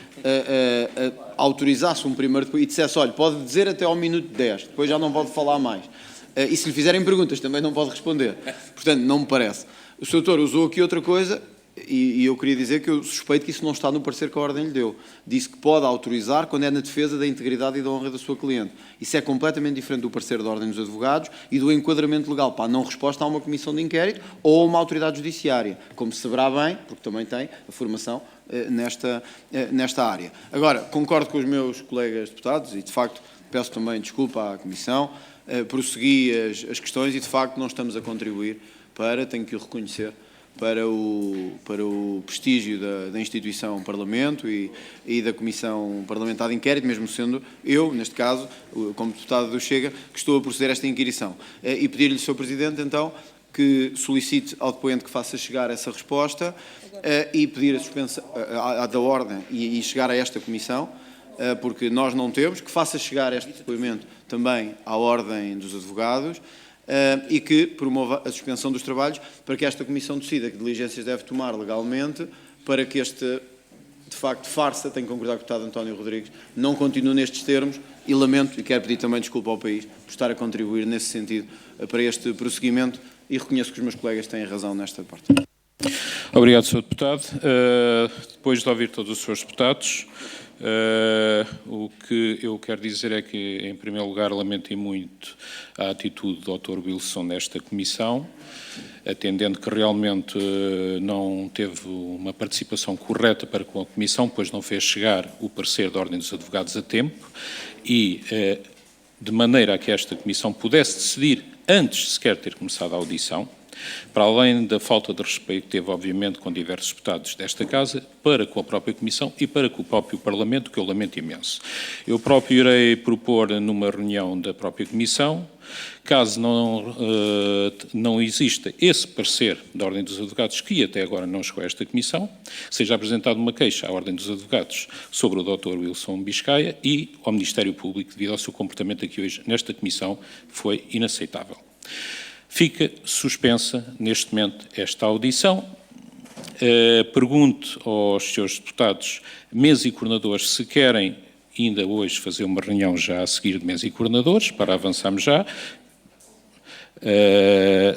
autorizasse um primeiro depoimento e dissesse, olha, pode dizer até ao minuto 10, depois já não pode falar mais. E se lhe fizerem perguntas também não pode responder. Portanto, não me parece. O Sr. Doutor usou aqui outra coisa e eu queria dizer que eu suspeito que isso não está no parecer que a Ordem lhe deu. Disse que pode autorizar quando é na defesa da integridade e da honra da sua cliente. Isso é completamente diferente do parecer da Ordem dos Advogados e do enquadramento legal para a não resposta a uma comissão de inquérito ou a uma autoridade judiciária, como se saberá bem, porque também tem a formação nesta área. Agora, concordo com os meus colegas deputados e, de facto, peço também desculpa à Comissão, prossegui as questões e, de facto, não estamos a contribuir tenho que o reconhecer, para o prestígio da instituição Parlamento e da Comissão Parlamentar de Inquérito, mesmo sendo eu, neste caso, como deputado do Chega, que estou a proceder a esta inquirição. E pedir-lhe, Sr. Presidente, então, que solicite ao depoente que faça chegar essa resposta e pedir a suspensão da Ordem e chegar a esta Comissão, porque nós não temos, que faça chegar este depoimento também à Ordem dos Advogados e que promova a suspensão dos trabalhos para que esta Comissão decida que diligências deve tomar legalmente para que este, de facto, farsa, tenho que concordar com o deputado António Rodrigues, não continue nestes termos e lamento e quero pedir também desculpa ao país por estar a contribuir nesse sentido para este prosseguimento e reconheço que os meus colegas têm razão nesta parte. Obrigado, Sr. Deputado. Depois de ouvir todos os Srs. Deputados, o que eu quero dizer é que, em primeiro lugar, lamentei muito a atitude do Dr. Wilson nesta comissão, atendendo que realmente não teve uma participação correta para com a comissão, pois não fez chegar o parecer da Ordem dos Advogados a tempo e, de maneira a que esta comissão pudesse decidir antes sequer ter começado a audição, Para além da falta de respeito que teve, obviamente, com diversos deputados desta Casa, para com a própria Comissão e para com o próprio Parlamento, que eu lamento imenso. Eu próprio irei propor numa reunião da própria Comissão, caso não exista esse parecer da Ordem dos Advogados, que até agora não chegou a esta Comissão, seja apresentada uma queixa à Ordem dos Advogados sobre o Dr. Wilson Biscaia e ao Ministério Público, devido ao seu comportamento aqui hoje nesta Comissão, foi inaceitável. Fica suspensa, neste momento, esta audição. Pergunto aos senhores deputados, mesa e coordenadores, se querem ainda hoje fazer uma reunião já a seguir de mesa e coordenadores, para avançarmos já.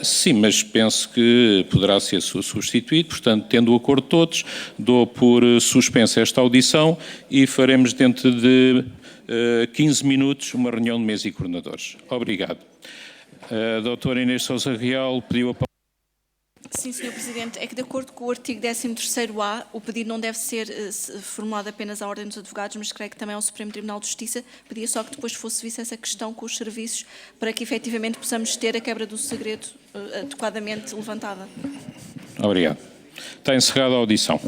Sim, mas penso que poderá ser substituído, portanto, tendo o acordo de todos, dou por suspensa esta audição e faremos dentro de 15 minutos uma reunião de mesa e coordenadores. Obrigado. A doutora Inês Sousa Real pediu a palavra. Sim, Sr. Presidente, é que de acordo com o artigo 13º-A, o pedido não deve ser formulado apenas à Ordem dos Advogados, mas creio que também ao Supremo Tribunal de Justiça. Pedia só que depois fosse vista essa questão com os serviços, para que efetivamente possamos ter a quebra do segredo adequadamente levantada. Obrigado. Está encerrada a audição.